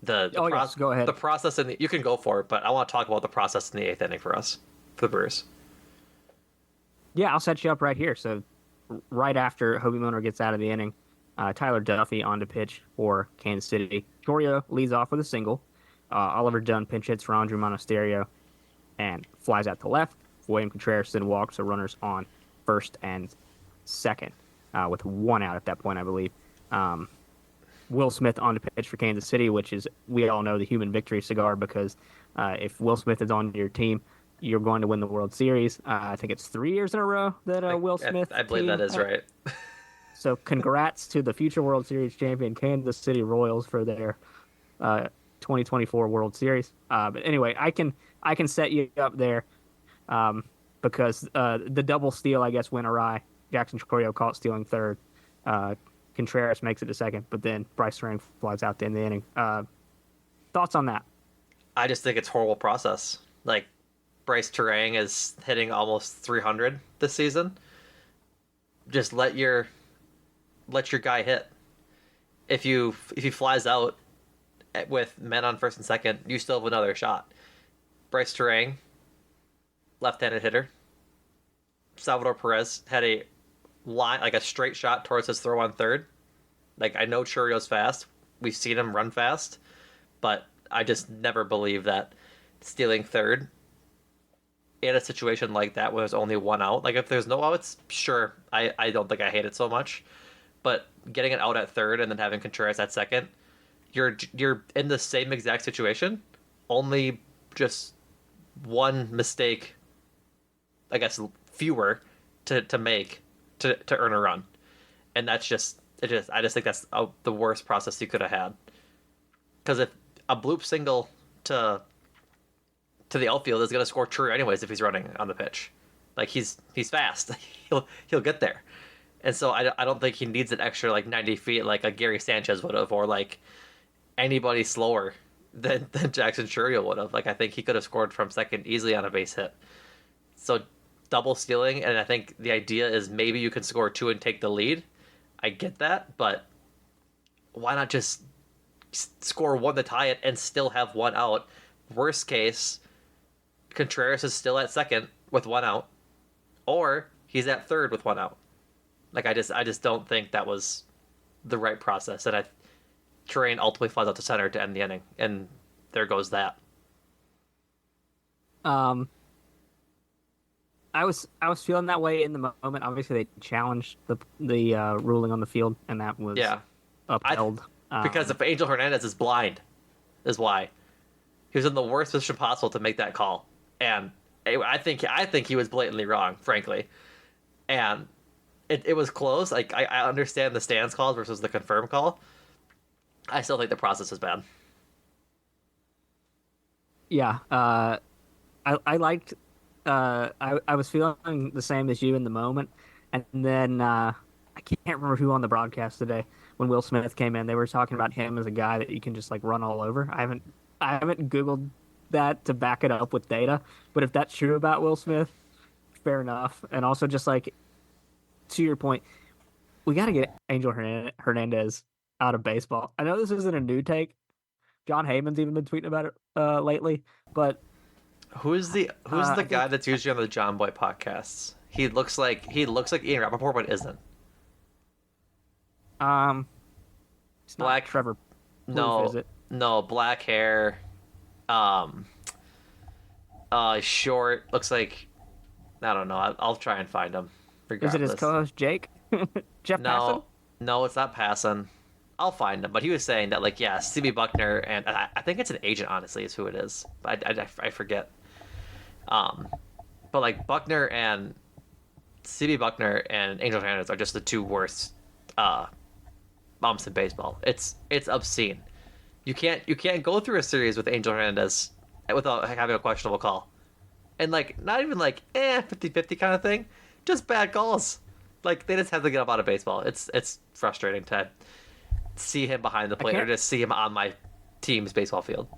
yes, go ahead. The process you can go for it, but I want to talk about the process in the 8th inning for the Brewers. Yeah, I'll set you up right here. So right after Hobie Milner gets out of the inning, Tyler Duffy on to pitch for Kansas City. Chorio leads off with a single. Oliver Dunn pinch hits for Andrew Monasterio and flies out to left. William Contreras then walks, so runners on first and second with 1 out at that point, I believe. Will Smith on to pitch for Kansas City, which is, we all know, the human victory cigar, because if Will Smith is on your team, you're going to win the World Series. I think it's 3 years in a row that Will Smith. I believe that is right. So congrats to the future World Series champion Kansas City Royals for their 2024 World Series. But anyway, I can set you up there because the double steal, I guess, went awry. Jackson Chorio caught stealing third. Contreras makes it to second, but then Bryce Turang flies out to end the inning. Thoughts on that? I just think it's horrible process. Like, Bryce Turang is hitting almost 300 this season. Just let your guy hit. If he flies out with men on first and second, you still have another shot. Bryce Terang, left-handed hitter. Salvador Perez had a line, like a straight shot towards his throw on third. Like, I know Churrio's fast. We've seen him run fast, but I just never believe that stealing third in a situation like that when there's only one out. Like, if there's no outs, sure, I don't think I hate it so much. But getting it out at third and then having Contreras at second, you're in the same exact situation, only just one mistake, I guess, fewer to make to earn a run. And that's just I just think that's the worst process you could have had. Because if a bloop single to the outfield is going to score true anyways if he's running on the pitch, like he's fast, he'll get there. And so I don't think he needs an extra like 90 feet like a Gary Sanchez would have, or like anybody slower than Jackson Chourio would have. Like, I think he could have scored from second easily on a base hit. So double stealing, and I think the idea is maybe you can score two and take the lead. I get that, but why not just score one to tie it and still have one out? Worst case, Contreras is still at second with one out, or he's at third with one out. Like, I just don't think that was the right process, and Terrain ultimately flies out to center to end the inning, and there goes that. I was feeling that way in the moment. Obviously, they challenged the ruling on the field, and that was upheld. Because if Angel Hernandez is blind, is why he was in the worst position possible to make that call, and I think he was blatantly wrong, frankly, and it was close. Like, I understand the stands calls versus the confirmed call. I still think the process is bad. Yeah, I liked. I was feeling the same as you in the moment, and then I can't remember who on the broadcast today when Will Smith came in. They were talking about him as a guy that you can just like run all over. I haven't Googled that to back it up with data, but if that's true about Will Smith, fair enough. And also, just like to your point, we got to get Angel Hernandez out of baseball. I know this isn't a new take. John Heyman's even been tweeting about it lately, but. Who's the guy that's usually on the John Boy podcasts? He looks like Ian Rappaport, but isn't. It's black Trevor. No, is it? No, black hair. Short. Looks like. I don't know. I'll try and find him. Is it his co-host Jake? Jeff Passan? No, it's not Passan. I'll find him, but he was saying that, like, yeah, CB Buckner, and I think it's an agent, honestly, is who it is. I forget. But like Buckner and CB Buckner and Angel Hernandez are just the two worst bumps in baseball. It's obscene. You can't go through a series with Angel Hernandez without having a questionable call, and like not even like 50-50 kind of thing, just bad calls. Like, they just have to get up out of baseball. It's frustrating to see him behind the plate or just see him on my team's baseball field.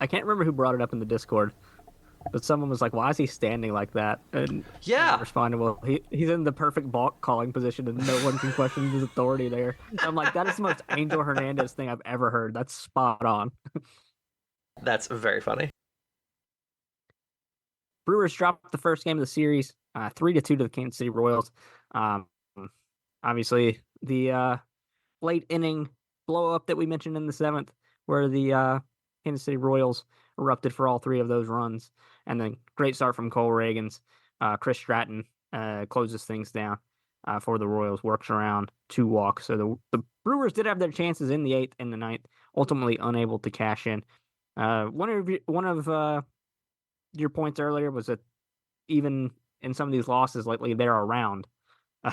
I can't remember who brought it up in the Discord, but someone was like, "Why is he standing like that?" And I responded, "Well, he's in the perfect balk calling position, and no one can question his authority there." And I'm like, "That is the most Angel Hernandez thing I've ever heard. That's spot on." That's very funny. Brewers dropped the first game of the series, 3-2 to the Kansas City Royals. Obviously, the late inning blow up that we mentioned in the seventh, where the Kansas City Royals erupted for all three of those runs, and then great start from Cole Reagans. Chris Stratton closes things down for the Royals, works around 2 walks. So the Brewers did have their chances in the 8th and the 9th, ultimately unable to cash in. One of your points earlier was that even in some of these losses lately, they're around,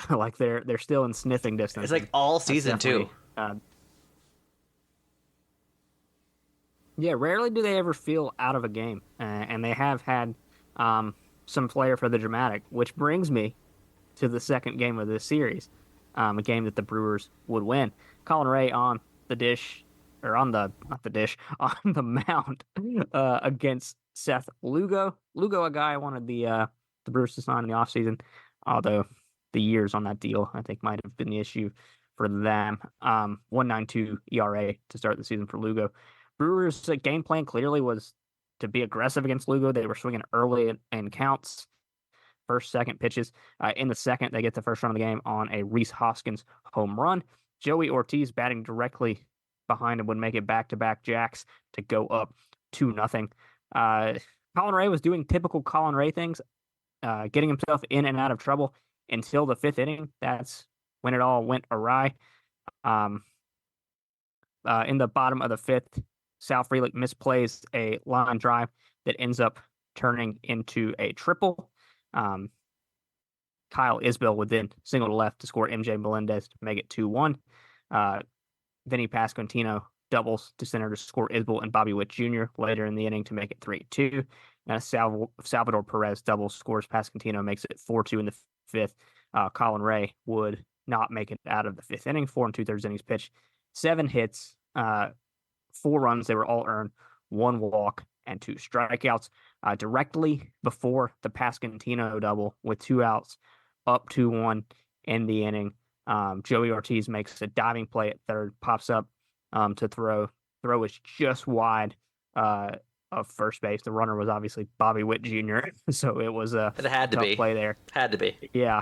like they're still in sniffing distance. It's like all season too. Yeah, rarely do they ever feel out of a game, and they have had some flair for the dramatic, which brings me to the second game of this series, a game that the Brewers would win. Colin Ray on the dish, or on the mound against Seth Lugo. Lugo, a guy I wanted the Brewers to sign in the offseason, although the years on that deal I think might have been the issue for them. 1.92 ERA to start the season for Lugo. Brewers' game plan clearly was to be aggressive against Lugo. They were swinging early in counts, first, second pitches. In the second, they get the first run of the game on a Rhys Hoskins home run. Joey Ortiz batting directly behind him would make it back-to-back jacks to go up 2-0. Colin Ray was doing typical Colin Ray things, getting himself in and out of trouble until the fifth inning. That's when it all went awry. In the bottom of the fifth, Sal Frelick misplays a line drive that ends up turning into a triple. Kyle Isbell would then single to left to score MJ Melendez to make it 2-1. Vinny Pasquantino doubles to center to score Isbell and Bobby Witt Jr. later in the inning to make it 3-2. And Salvador Perez double scores Pasquantino, makes it 4-2 in the fifth. Colin Ray would not make it out of the fifth inning. 4 2/3 innings pitched, 7 hits, 4 runs. They were all earned, 1 walk and 2 strikeouts. Directly before the Pasquantino double with 2 outs, up 2-1 in the inning. Joey Ortiz makes a diving play at third, pops up to throw. Throw is just wide of first base. The runner was obviously Bobby Witt Jr., so it was a tough play there. Had to be. Yeah.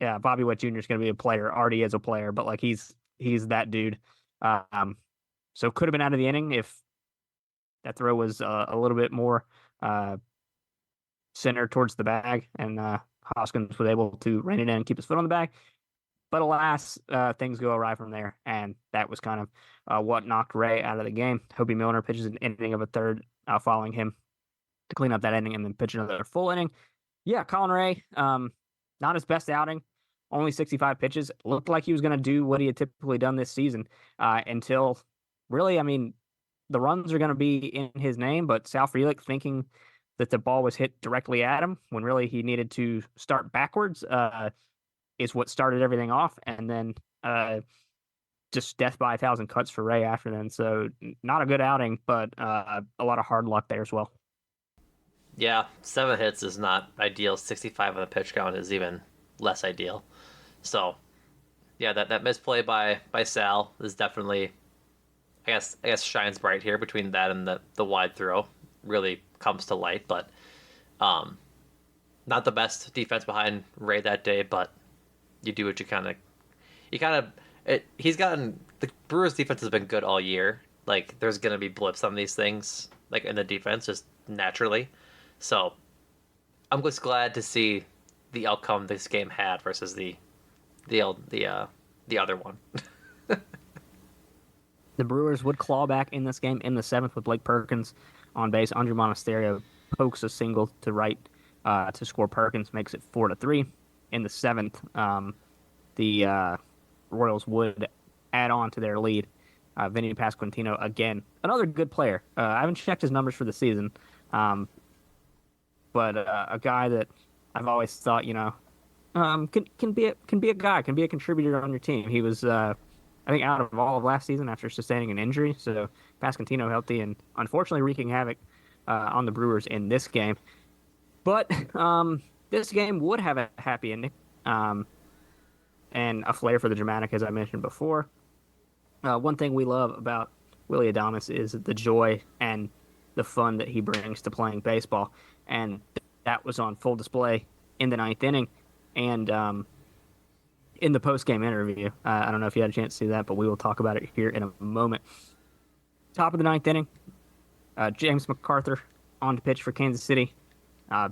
Bobby Witt Jr. is going to be a player. Already is a player, but like he's that dude. So could have been out of the inning if that throw was a little bit more centered towards the bag, and Hoskins was able to rein it in and keep his foot on the bag. But alas, things go awry from there, and that was kind of what knocked Ray out of the game. Hobie Milner pitches an inning of a third, following him to clean up that inning and then pitch another full inning. Yeah, Colin Ray, not his best outing, only 65 pitches. Looked like he was going to do what he had typically done this season until, really, I mean, the runs are going to be in his name, but Sal Frelick thinking that the ball was hit directly at him when really he needed to start backwards is what started everything off, and then just death by 1,000 cuts for Ray after then. So not a good outing, but a lot of hard luck there as well. Yeah, 7 hits is not ideal. 65 on the pitch count is even less ideal. So, yeah, that misplay by Sal is definitely, I guess shines bright here between that and the wide throw. Really comes to light, but not the best defense behind Ray that day, but you do what he's gotten, the Brewers defense has been good all year. Like, there's going to be blips on these things, like in the defense, just naturally. So I'm just glad to see the outcome this game had versus the other one. The Brewers would claw back in this game in the 7th with Blake Perkins on base. Andrew Monasterio pokes a single to right to score Perkins, makes it 4-3. In the 7th, the Royals would add on to their lead. Vinny Pasquantino, again, another good player. I haven't checked his numbers for the season, but a guy that I've always thought, can be a guy, can be a contributor on your team. He was, I think, out of all of last season after sustaining an injury. So Pasquantino healthy and unfortunately wreaking havoc on the Brewers in this game. But this game would have a happy ending and a flair for the dramatic, as I mentioned before. One thing we love about Willy Adames is the joy and the fun that he brings to playing baseball. And that was on full display in the 9th inning. And in the post-game interview, I don't know if you had a chance to see that, but we will talk about it here in a moment. Top of the 9th inning, James McArthur on to pitch for Kansas City.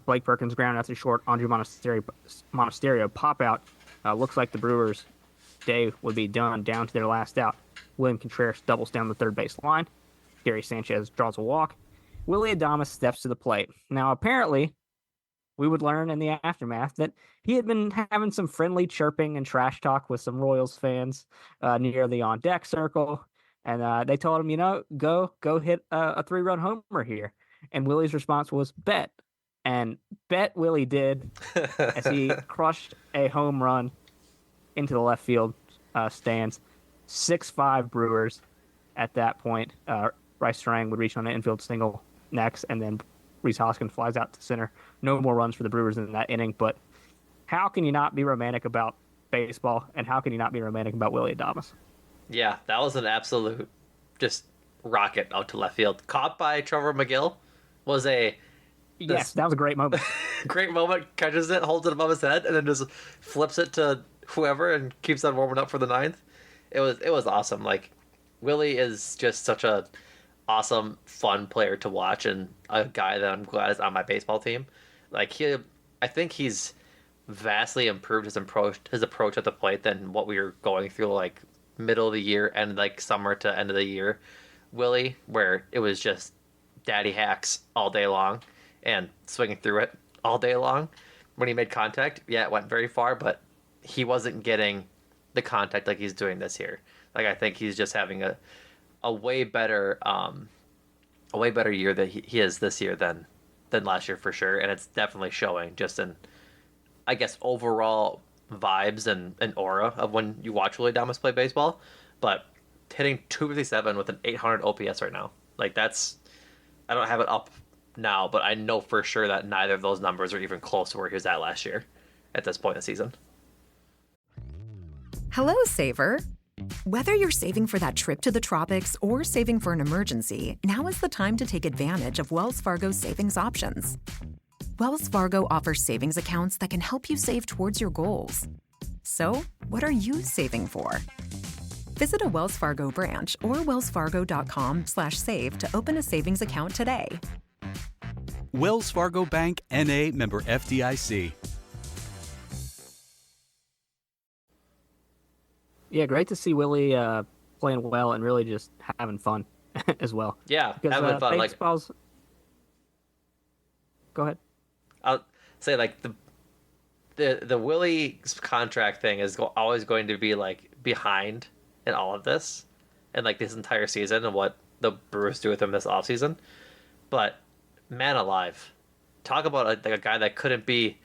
Blake Perkins ground out to short. Andrew Monasterio pop out. Looks like the Brewers' day would be done down to their last out. William Contreras doubles down the third base line. Gary Sanchez draws a walk. Willy Adames steps to the plate. Now, apparently, we would learn in the aftermath that he had been having some friendly chirping and trash talk with some Royals fans near the on-deck circle. And they told him, go hit a 3-run homer here. And Willie's response was, bet. And bet Willie did as he crushed a home run into the left field stands. 6-5 Brewers at that point. Bryce Strang would reach on an infield single next, and then Rhys Hoskins flies out to center. No more runs for the Brewers in that inning, but how can you not be romantic about baseball, and how can you not be romantic about Willy Adames? Yeah, that was an absolute just rocket out to left field. Caught by Trevor McGill, was a Yes, that was a great moment. great moment. Catches it, holds it above his head, and then just flips it to whoever and keeps on warming up for the ninth. It was awesome. Like, Willie is just such a awesome, fun player to watch, and a guy that I'm glad is on my baseball team. Like, I think he's vastly improved his approach at the plate than what we were going through, like, middle of the year and like summer to end of the year Willie, where it was just daddy hacks all day long and swinging through it all day long. When he made contact, yeah, it went very far, but he wasn't getting the contact like he's doing this year. Like, I think he's just having a way better year that he is this year than last year for sure, and it's definitely showing just in, I guess, overall vibes and aura of when you watch Willie Adames play baseball. But hitting 257 with an 800 OPS right now, like, that's, I don't have it up now, but I know for sure that neither of those numbers are even close to where he was at last year at this point in the season. Hello, Saver. Whether you're saving for that trip to the tropics or saving for an emergency, now is the time to take advantage of Wells Fargo's savings options. Wells Fargo offers savings accounts that can help you save towards your goals. So, what are you saving for? Visit a Wells Fargo branch or wellsfargo.com/save to open a savings account today. Wells Fargo Bank, N.A., member FDIC. Yeah, great to see Willie playing well and really just having fun as well. Yeah, Because having fun. baseball's... Go ahead. I'll say, like, the Willie contract thing is always going to be, like, behind in all of this and, like, this entire season and what the Brewers do with him this offseason. But, man alive, talk about a guy that couldn't be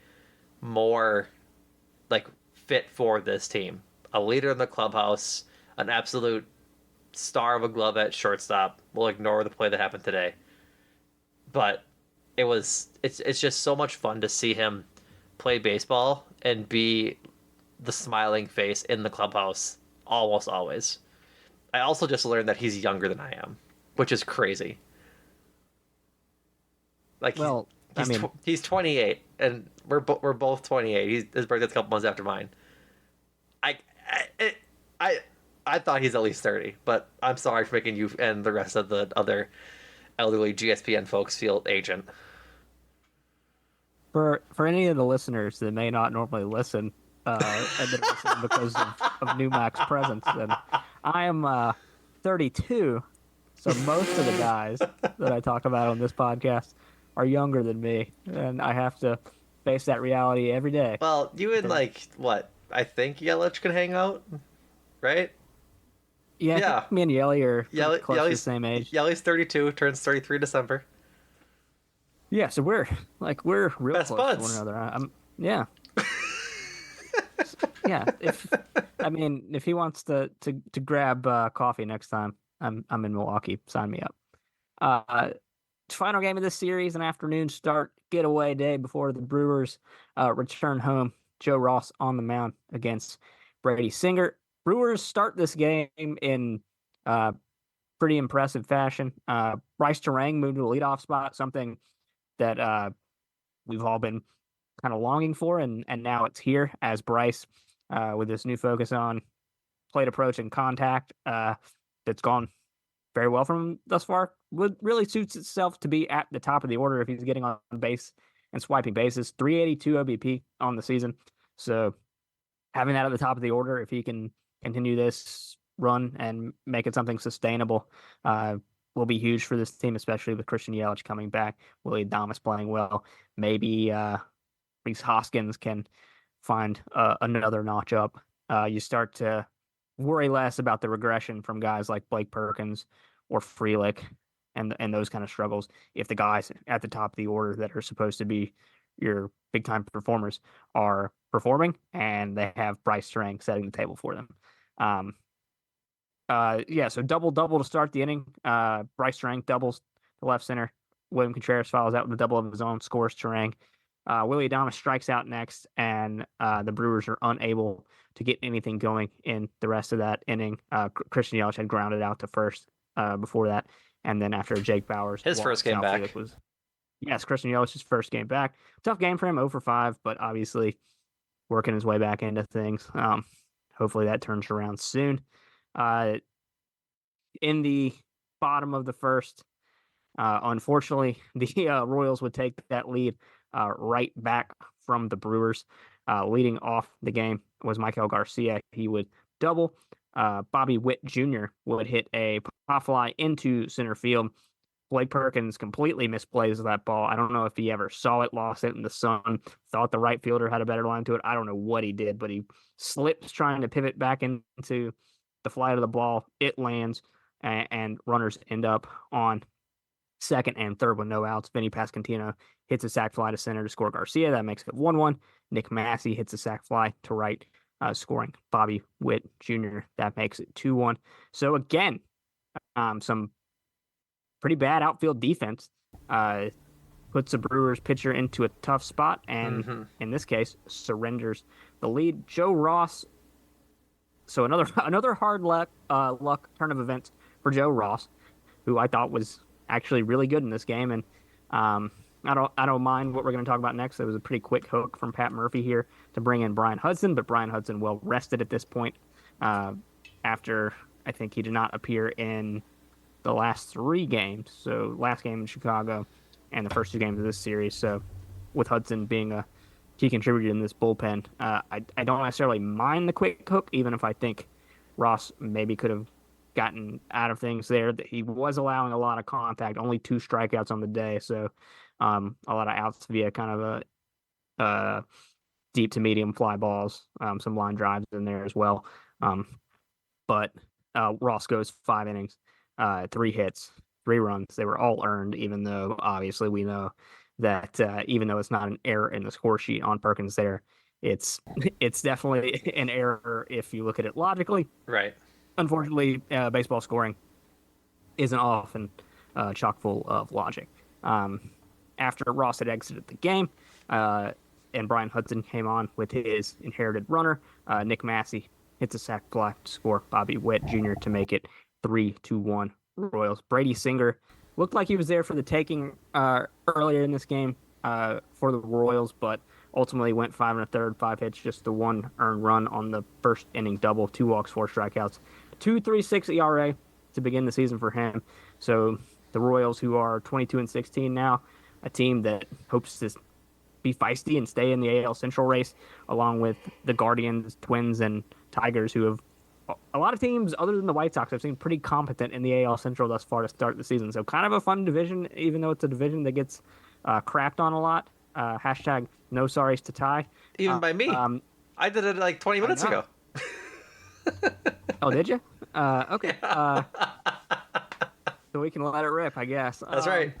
more, like, fit for this team. A leader in the clubhouse, an absolute star of a glove at shortstop. We'll ignore the play that happened today. But it's just so much fun to see him play baseball and be the smiling face in the clubhouse almost always. I also just learned that he's younger than I am, which is crazy. Like, well, he's 28, and we're both 28. His birthday's a couple months after mine. I thought he's at least 30, but I'm sorry for making you and the rest of the other elderly GSPN folks feel ancient. For any of the listeners that may not normally listen, and that listen because of Numac's presence, then I am 32, so most of the guys that I talk about on this podcast are younger than me, and I have to face that reality every day. Well, you and, like, what? I think Yelich can hang out, right? Yeah, I think me and Yelly are close to the same age. Yelly's 32, turns 33 December. Yeah, so we're real best close buds. to one another. Yeah. Yeah. If he wants to grab coffee next time, I'm in Milwaukee. Sign me up. Final game of this series, an afternoon start, getaway day before the Brewers return home. Joe Ross on the mound against Brady Singer. Brewers start this game in pretty impressive fashion. Bryce Terang moved to the leadoff spot, something that we've all been kind of longing for, and now it's here as Bryce, with this new focus on plate approach and contact that's gone very well from him thus far. Really suits itself to be at the top of the order if he's getting on base and swiping bases. 382 OBP on the season. So having that at the top of the order, if he can continue this run and make it something sustainable, will be huge for this team, especially with Christian Yelich coming back, Willie Adames playing well. Maybe Rhys Hoskins can find another notch up. You start to worry less about the regression from guys like Blake Perkins or Frelick and those kind of struggles if the guys at the top of the order that are supposed to be your big time performers are performing and they have Bryce Terang setting the table for them. So double to start the inning. Bryce Terang doubles the left center. William Contreras follows out with a double of his own, scores Terang. Willie Adames strikes out next, and the Brewers are unable to get anything going in the rest of that inning. Christian Yelich had grounded out to first before that, and then after Jake Bauers, his first game back. Yes, Christian Yelich's first game back. Tough game for him, 0 for 5, but obviously working his way back into things. Hopefully that turns around soon. In the bottom of the first, unfortunately, the Royals would take that lead right back from the Brewers. Leading off the game was Michael Garcia. He would double. Bobby Witt Jr. would hit a pop fly into center field. Blake Perkins completely misplays that ball. I don't know if he ever saw it, lost it in the sun, thought the right fielder had a better line to it. I don't know what he did, but he slips trying to pivot back into the flight of the ball. It lands, and runners end up on second and third with no outs. Vinny Pasquantino hits a sac fly to center to score Garcia. That makes it 1-1. Nick Massey hits a sac fly to right, scoring Bobby Witt Jr. That makes it 2-1. So again, some pretty bad outfield defense puts the Brewers pitcher into a tough spot, and in this case, surrenders the lead. Joe Ross. So another hard luck turn of events for Joe Ross, who I thought was actually really good in this game, and I don't mind what we're going to talk about next. It was a pretty quick hook from Pat Murphy here to bring in Brian Hudson, but Brian Hudson well rested at this point after I think he did not appear in the last 3 games. So last game in Chicago and the first 2 games of this series. So with Hudson being a key contributor in this bullpen, I don't necessarily mind the quick hook, even if I think Ross maybe could have gotten out of things there. That he was allowing a lot of contact, only 2 strikeouts on the day. So a lot of outs via kind of a deep to medium fly balls, some line drives in there as well. But Ross goes 5 innings, 3 hits, 3 runs. They were all earned, even though obviously we know that even though it's not an error in the score sheet on Perkins there, it's definitely an error if you look at it logically. Right. Unfortunately, baseball scoring isn't often chock full of logic. After Ross had exited the game, and Brian Hudson came on with his inherited runner, Nick Massey hits a sac fly to score Bobby Witt Jr. to make it 3-1 Royals. Brady Singer looked like he was there for the taking earlier in this game for the Royals, but ultimately went 5 1/3, 5 hits, just the 1 earned run on the first inning double, 2 walks, 4 strikeouts, 2.36 ERA to begin the season for him. So the Royals, who are 22-16 now, a team that hopes to be feisty and stay in the AL Central race, along with the Guardians, Twins, and Tigers, who have a lot of teams other than the White Sox have seemed pretty competent in the AL Central thus far to start the season. So kind of a fun division, even though it's a division that gets crapped on a lot. Hashtag no sorries to Ty. Even by me. I did it like 20 minutes ago. Oh, did you? Okay. So we can let it rip, I guess. That's right.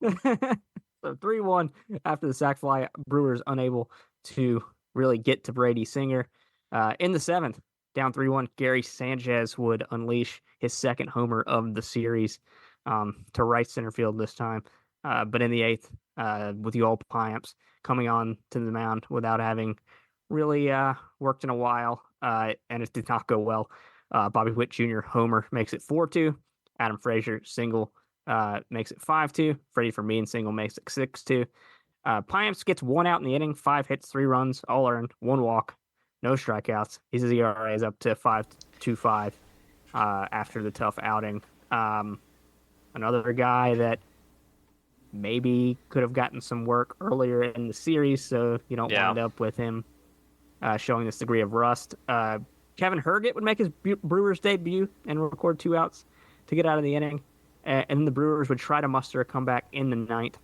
So 3-1 after the sac fly. Brewers unable to really get to Brady Singer. In the 7th, down 3-1, Gary Sanchez would unleash his second homer of the series to right center field this time. But in the 8th, with the All Pimps coming on to the mound without having really worked in a while, and it did not go well. Bobby Witt Jr. homer makes it 4-2. Adam Frazier single makes it 5-2. Freddie Fermin single makes it 6-2. Pimps gets 1 out in the inning, 5 hits, 3 runs, all earned, 1 walk, no strikeouts. His ERA is up to 5.25 after the tough outing. Another guy that maybe could have gotten some work earlier in the series, so you don't wind up with him showing this degree of rust. Kevin Herget would make his Brewers debut and record 2 outs to get out of the inning, and then the Brewers would try to muster a comeback in the 9th.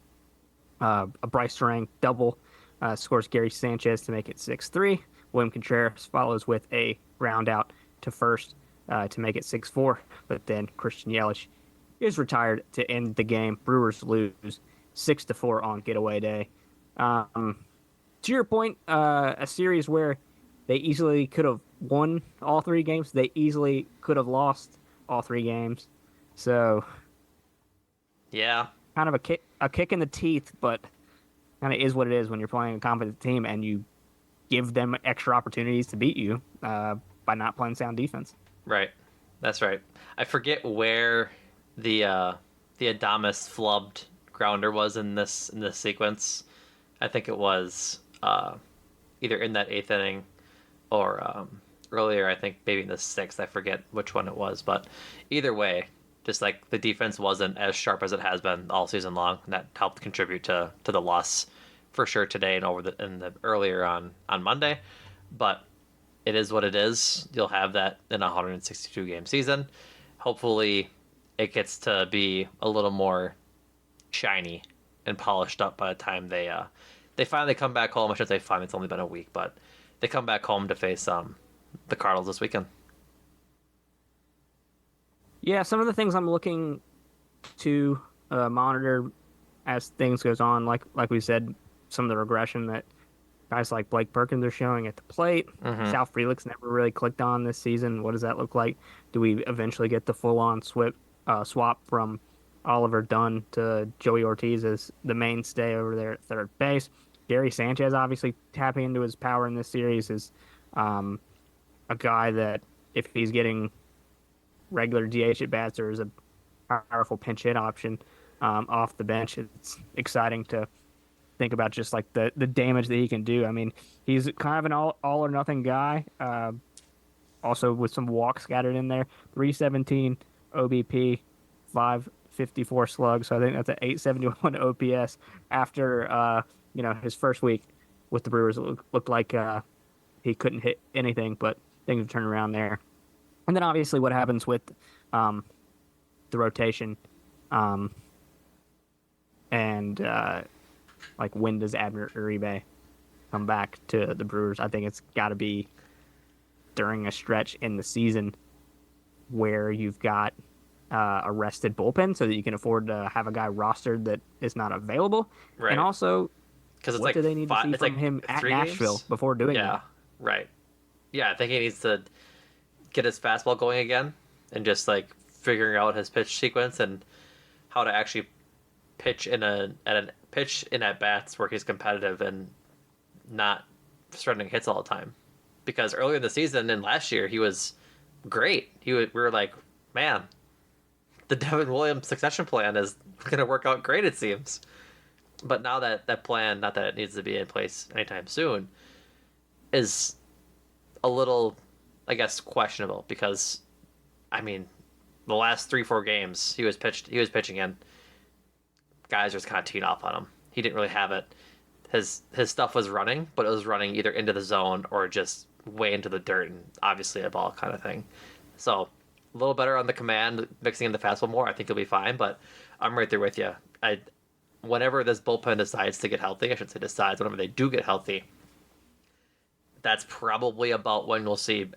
A Bryce Terang double scores Gary Sanchez to make it 6-3. William Contreras follows with a ground out to first to make it 6-4, but then Christian Yelich is retired to end the game. Brewers lose 6-4 on getaway day. To your point, a series where they easily could have won all 3 games. They easily could have lost all 3 games. So, yeah, kind of a kick in the teeth, but kind of is what it is when you're playing a competent team and you give them extra opportunities to beat you by not playing sound defense. Right, that's right. I forget where the Adames flubbed grounder was in this sequence. I think it was either in that 8th inning or earlier. I think maybe in the 6th. I forget which one it was, but either way, just like the defense wasn't as sharp as it has been all season long, and that helped contribute to the loss for sure today and in the earlier on Monday. But it is what it is. You'll have that in a 162 game season. Hopefully, it gets to be a little more shiny and polished up by the time they finally come back home. I should say finally, it's only been a week, but they come back home to face the Cardinals this weekend. Yeah, some of the things I'm looking to monitor as things goes on, like we said, some of the regression that guys like Blake Perkins are showing at the plate. Sal Frelick's never really clicked on this season. What does that look like? Do we eventually get the full-on swap from Oliver Dunn to Joey Ortiz as the mainstay over there at third base? Gary Sanchez obviously tapping into his power in this series is a guy that if he's getting regular DH at bats or is a powerful pinch hit option off the bench, it's exciting to think about just like the damage that he can do. I mean, he's kind of an all or nothing guy, also with some walks scattered in there. 317 OBP, 554 slug, so I think that's an 871 OPS after his first week with the Brewers. It looked like he couldn't hit anything, but things have turned around there. And then obviously what happens with the rotation, and like when does Abner Uribe come back to the Brewers? I think it's got to be during a stretch in the season where you've got a rested bullpen so that you can afford to have a guy rostered that is not available. Right. And also, because what do they need to see from him at Nashville games before doing that? Yeah, right. Yeah, I think he needs to get his fastball going again and just like figuring out his pitch sequence and how to actually pitch in at bats where he's competitive and not surrendering hits all the time. Because earlier in the season and last year he was great. We were like, man, the Devin Williams succession plan is going to work out great, it seems. But now that plan, not that it needs to be in place anytime soon, is a little, I guess, questionable because, I mean, the last 3-4 games he was pitching in, guys were just kind of teeing off on him. He didn't really have it. His stuff was running, but it was running either into the zone or just way into the dirt and obviously a ball kind of thing. So a little better on the command, mixing in the fastball more. I think he'll be fine, but I'm right there with you. Whenever this bullpen decides to get healthy, I should say decides, whenever they do get healthy, that's probably about when we'll see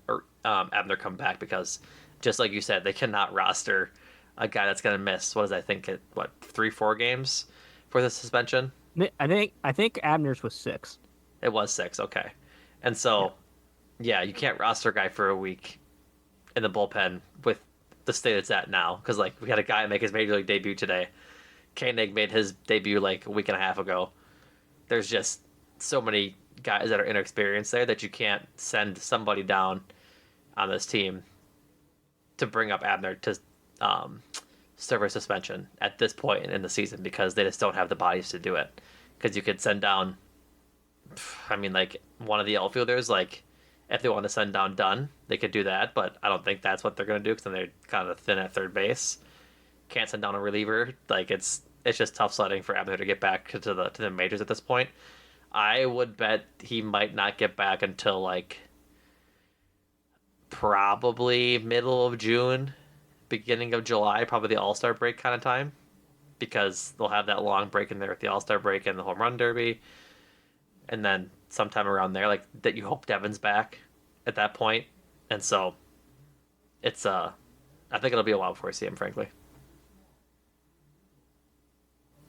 Abner come back because, just like you said, they cannot roster a guy that's going to miss, 3-4 games for the suspension? I think Abner's was 6. It was 6, okay. And so, yeah, you can't roster a guy for a week in the bullpen with the state it's at now because, like, we had a guy make his major league debut today. Koenig made his debut like a week and a half ago. There's just so many guys that are inexperienced there that you can't send somebody down on this team to bring up Abner to serve a suspension at this point in the season because they just don't have the bodies to do it. Because you could send down, I mean, like one of the outfielders, like if they want to send down Dunn, they could do that, but I don't think that's what they're going to do because then they're kind of thin at third base. Can't send down a reliever. Like it's just tough sledding for Abner to get back to the majors at this point. I would bet he might not get back until like probably middle of June, beginning of July, probably the All-Star break kind of time, because they'll have that long break in there with the All-Star break and the Home Run Derby, and then sometime around there, like that, you hope Devin's back at that point, and so it's I think it'll be a while before we see him, frankly.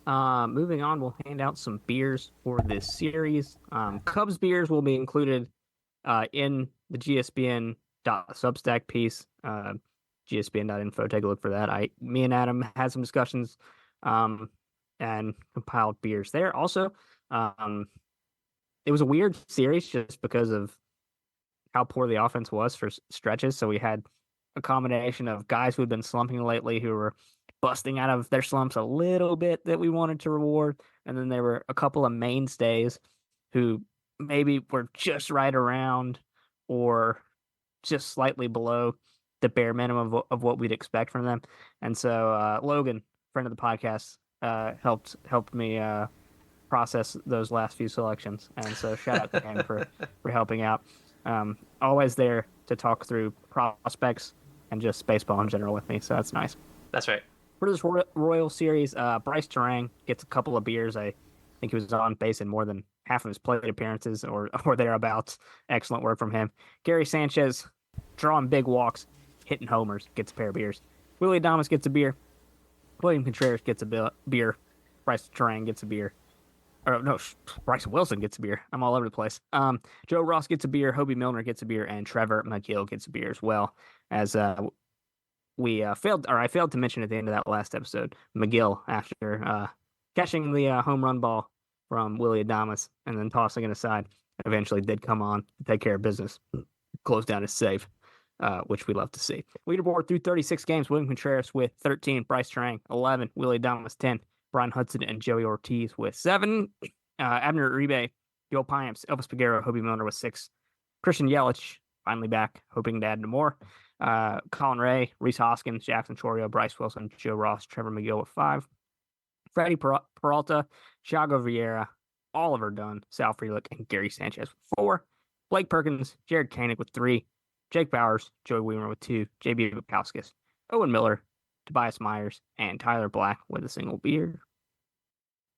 Moving on, we'll hand out some beers for this series. Cubs beers will be included in the GSBN.Substack piece. GSBN.info. Take a look for that. Me and Adam had some discussions and compiled beers there. Also, it was a weird series just because of how poor the offense was for stretches. So we had a combination of guys who had been slumping lately who were busting out of their slumps a little bit that we wanted to reward. And then there were a couple of mainstays who maybe were just right around or just slightly below the bare minimum of what we'd expect from them. And so Logan, friend of the podcast, helped me process those last few selections. And so shout out to him for helping out. Always there to talk through prospects and just baseball in general with me. So that's nice. That's right. For this Royal Series, Bryce Terang gets a couple of beers. I think he was on base in more than half of his plate appearances or thereabouts. Excellent work from him. Gary Sanchez, drawing big walks, hitting homers, gets a pair of beers. Willie Adames gets a beer. William Contreras gets a beer. Bryce Terang gets a beer. Or no, Bryce Wilson gets a beer. I'm all over the place. Joe Ross gets a beer. Hobie Milner gets a beer, and Trevor McGill gets a beer as well. As I failed to mention at the end of that last episode, McGill, after catching the home run ball from Willie Adames and then tossing it aside, eventually did come on to take care of business, close down his save, which we love to see. Leaderboard through 36 games: William Contreras with 13, Bryce Terang 11, Willie Adames 10, Brian Hudson and Joey Ortiz with 7, Abner Uribe, Joe Payamps, Elvis Peguero, Hobie Milner with 6, Christian Yelich finally back, hoping to add no more. Colin Ray, Reese Hoskins, Jackson Chorio, Bryce Wilson, Joe Ross, Trevor McGill with 5, Freddie Peralta, Thiago Vieira, Oliver Dunn, Sal Frelick, and Gary Sanchez with 4, Blake Perkins, Jared Koenig with 3, Jake Bowers, Joey Weimer with 2, JB Bukowskis, Owen Miller, Tobias Myers, and Tyler Black with a single beer.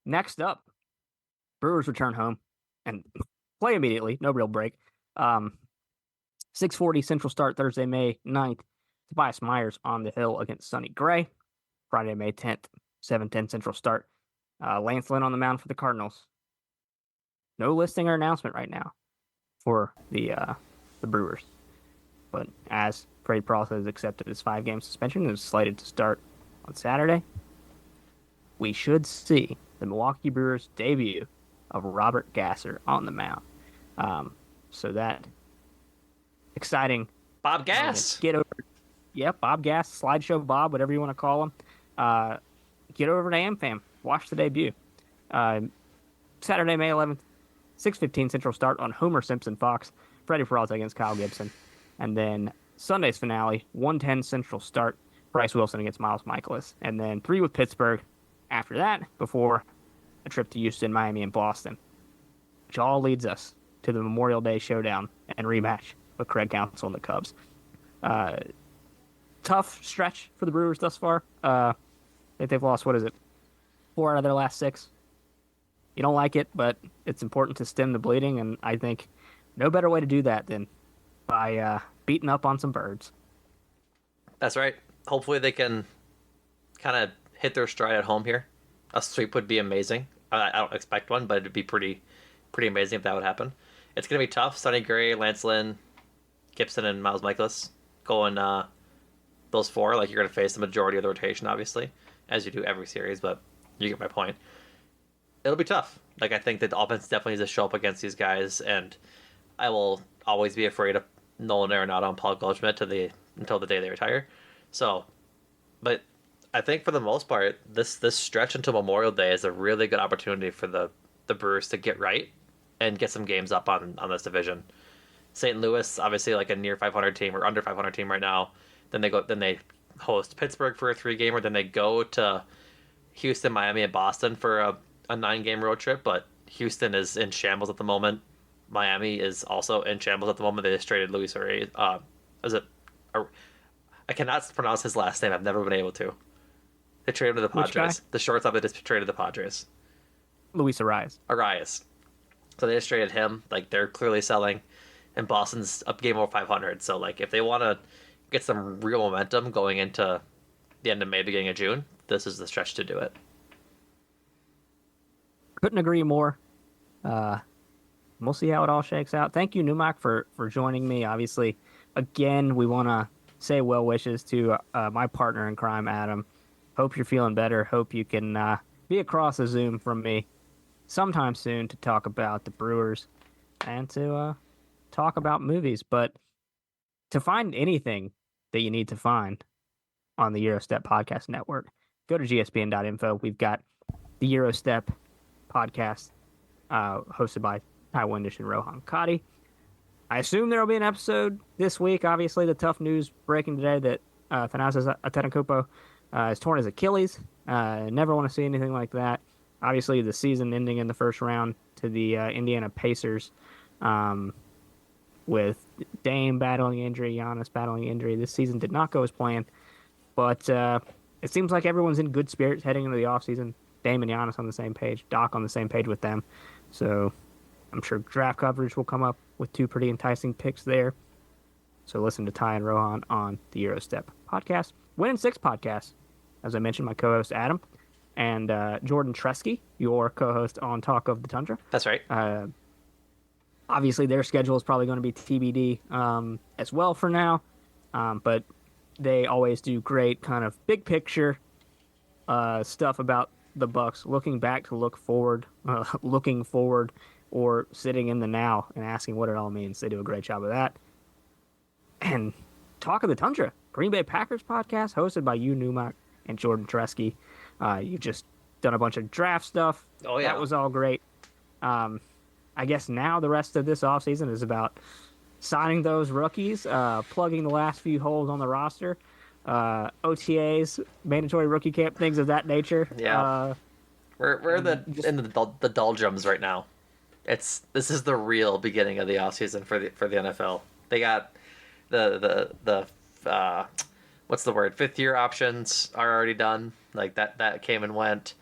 Next up, Brewers return home and play immediately. No real break. 6:40 Central start Thursday, May 9th. Tobias Myers on the hill against Sonny Gray. Friday, May 10th, 7:10 Central start. Lance Lynn on the mound for the Cardinals. No listing or announcement right now for the Brewers. But as Freddie Peralta has accepted his 5-game suspension and is slated to start on Saturday, we should see the Milwaukee Brewers debut of Robert Gasser on the mound. So that exciting. Bob Gass. Get over. Yep, Bob Gass, Slideshow Bob, whatever you want to call him. Get over to AmFam. Watch the debut. Saturday, May 11th, 6:15 Central start on Homer Simpson Fox. Freddie Peralta against Kyle Gibson. And then Sunday's finale, 1:10 Central start, Bryce Wilson against Miles Michaelis. And then 3 with Pittsburgh after that, before a trip to Houston, Miami, and Boston, which all leads us to the Memorial Day showdown and rematch with Craig Counsell and the Cubs. Tough stretch for the Brewers thus far. I think they've lost, 4 out of their last 6. You don't like it, but it's important to stem the bleeding, and I think no better way to do that than by beating up on some birds. That's right. Hopefully they can kind of hit their stride at home here. A sweep would be amazing. I don't expect one, but it'd be pretty amazing if that would happen. It's going to be tough. Sonny Gray, Lance Lynn, Gibson, and Miles Michaelis going those 4. Like, you're going to face the majority of the rotation, obviously, as you do every series, but you get my point. It'll be tough. Like, I think that the offense definitely needs to show up against these guys, and I will always be afraid of Nolan Arenado and Paul Goldschmidt until the day they retire. So, but I think for the most part, this stretch until Memorial Day is a really good opportunity for the Brewers to get right and get some games up on this division. St. Louis, obviously, like a near 500 team or under 500 team right now. Then they host Pittsburgh for a 3-gamer. Then they go to Houston, Miami, and Boston for a 9-game road trip. But Houston is in shambles at the moment. Miami is also in shambles at the moment. They just traded Luis Arias. I cannot pronounce his last name. I've never been able to. They traded him to the Padres. The shortstop they just traded the Padres. Luis Arias. So they just traded him. Like, they're clearly selling. And Boston's up game over 500. So, like, if they want to get some real momentum going into the end of May, beginning of June, this is the stretch to do it. Couldn't agree more. We'll see how it all shakes out. Thank you, Numac, for joining me. Obviously, again, we want to say well wishes to my partner in crime, Adam. Hope you're feeling better. Hope you can be across a Zoom from me sometime soon to talk about the Brewers and to talk about movies. But to find anything that you need to find on the Eurostep Podcast Network, go to gspn.info. We've got the Eurostep podcast hosted by Ty Windish and Rohan Kadi. I assume there will be an episode this week. Obviously, the tough news breaking today that Thanasis Antetokounmpo has torn his Achilles. Never want to see anything like that. Obviously, the season ending in the first round to the Indiana Pacers with Dame battling injury, Giannis battling injury. This season did not go as planned, but it seems like everyone's in good spirits heading into the offseason. Dame and Giannis on the same page, Doc on the same page with them. So I'm sure draft coverage will come up with two pretty enticing picks there. So listen to Ty and Rohan on the Eurostep podcast. Win in 6 podcast. As I mentioned, my co-host Adam and Jordan Tresky, your co-host on Talk of the Tundra. That's right. Obviously, their schedule is probably going to be TBD as well for now. But they always do great kind of big picture stuff about the Bucks, looking back to look forward, looking forward, or sitting in the now and asking what it all means. They do a great job of that. And Talk of the Tundra, Green Bay Packers podcast, hosted by you, Numac, and Jordan Tresky. You've just done a bunch of draft stuff. Oh, yeah. That was all great. I guess now the rest of this offseason is about signing those rookies, plugging the last few holes on the roster, OTAs, mandatory rookie camp, things of that nature. Yeah. We're in the doldrums right now. This is the real beginning of the offseason for the NFL. They got the what's the word? 5th-year options are already done. Like that came and went.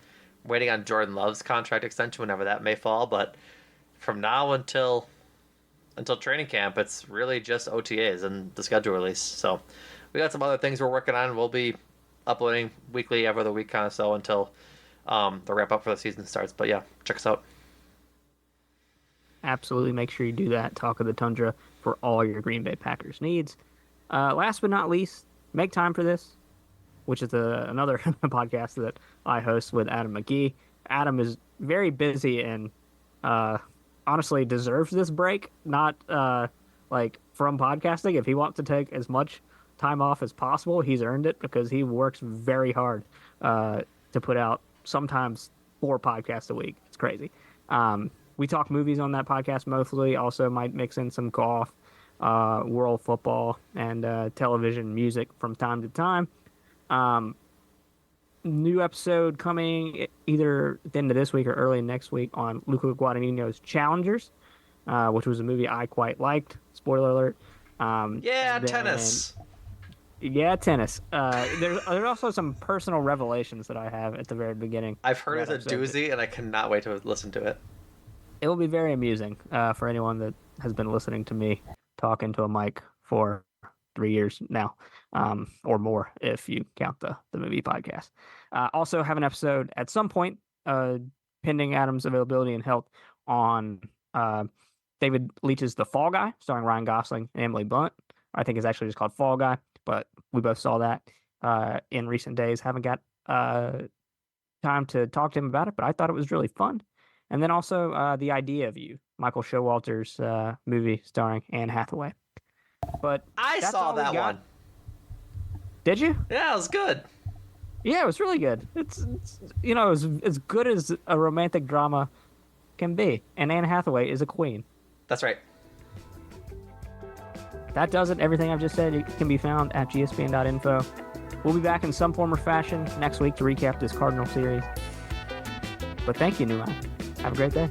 Waiting on Jordan Love's contract extension whenever that may fall, but from now until training camp, it's really just OTAs and the schedule release. So we got some other things we're working on. We'll be uploading weekly every other week kind of so until the wrap up for the season starts. But yeah, check us out. Absolutely, make sure you do that. Talk of the Tundra for all your Green Bay Packers needs. Last but not least, make time for this, which is another podcast that I host with Adam McGee. Adam is very busy and honestly deserves this break, not like from podcasting. If he wants to take as much time off as possible, he's earned it because he works very hard to put out sometimes 4 podcasts a week. It's crazy. We talk movies on that podcast mostly. Also might mix in some golf, world football, and television music from time to time. New episode coming either at the end of this week or early next week on Luca Guadagnino's Challengers, which was a movie I quite liked. Spoiler alert. Tennis. Yeah, tennis. There's also some personal revelations that I have at the very beginning. I've heard it's a doozy, and I cannot wait to listen to it. It will be very amusing for anyone that has been listening to me talk into a mic for 3 years now, or more if you count the movie podcast. Also have an episode at some point, pending Adam's availability and health, on David Leitch's The Fall Guy, starring Ryan Gosling and Emily Blunt. I think it's actually just called Fall Guy, but we both saw that in recent days. Haven't got time to talk to him about it, but I thought it was really fun. And then also The Idea of You, Michael Showalter's movie starring Anne Hathaway. But I saw that one. Did you? Yeah, it was good. Yeah, it was really good. It's as good as a romantic drama can be. And Anne Hathaway is a queen. That's right. That does it. Everything I've just said can be found at gspn.info. We'll be back in some form or fashion next week to recap this Cardinal series. But thank you, Numac. Have a great day.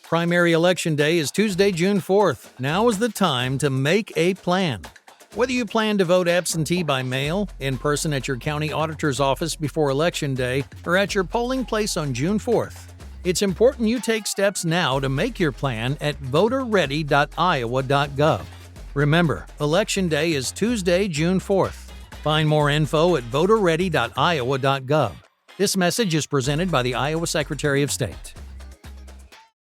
Primary Election Day is Tuesday, June 4th. Now is the time to make a plan. Whether you plan to vote absentee by mail, in person at your county auditor's office before Election Day, or at your polling place on June 4th, it's important you take steps now to make your plan at voterready.iowa.gov. Remember, Election Day is Tuesday, June 4th. Find more info at voterready.iowa.gov. This message is presented by the Iowa Secretary of State.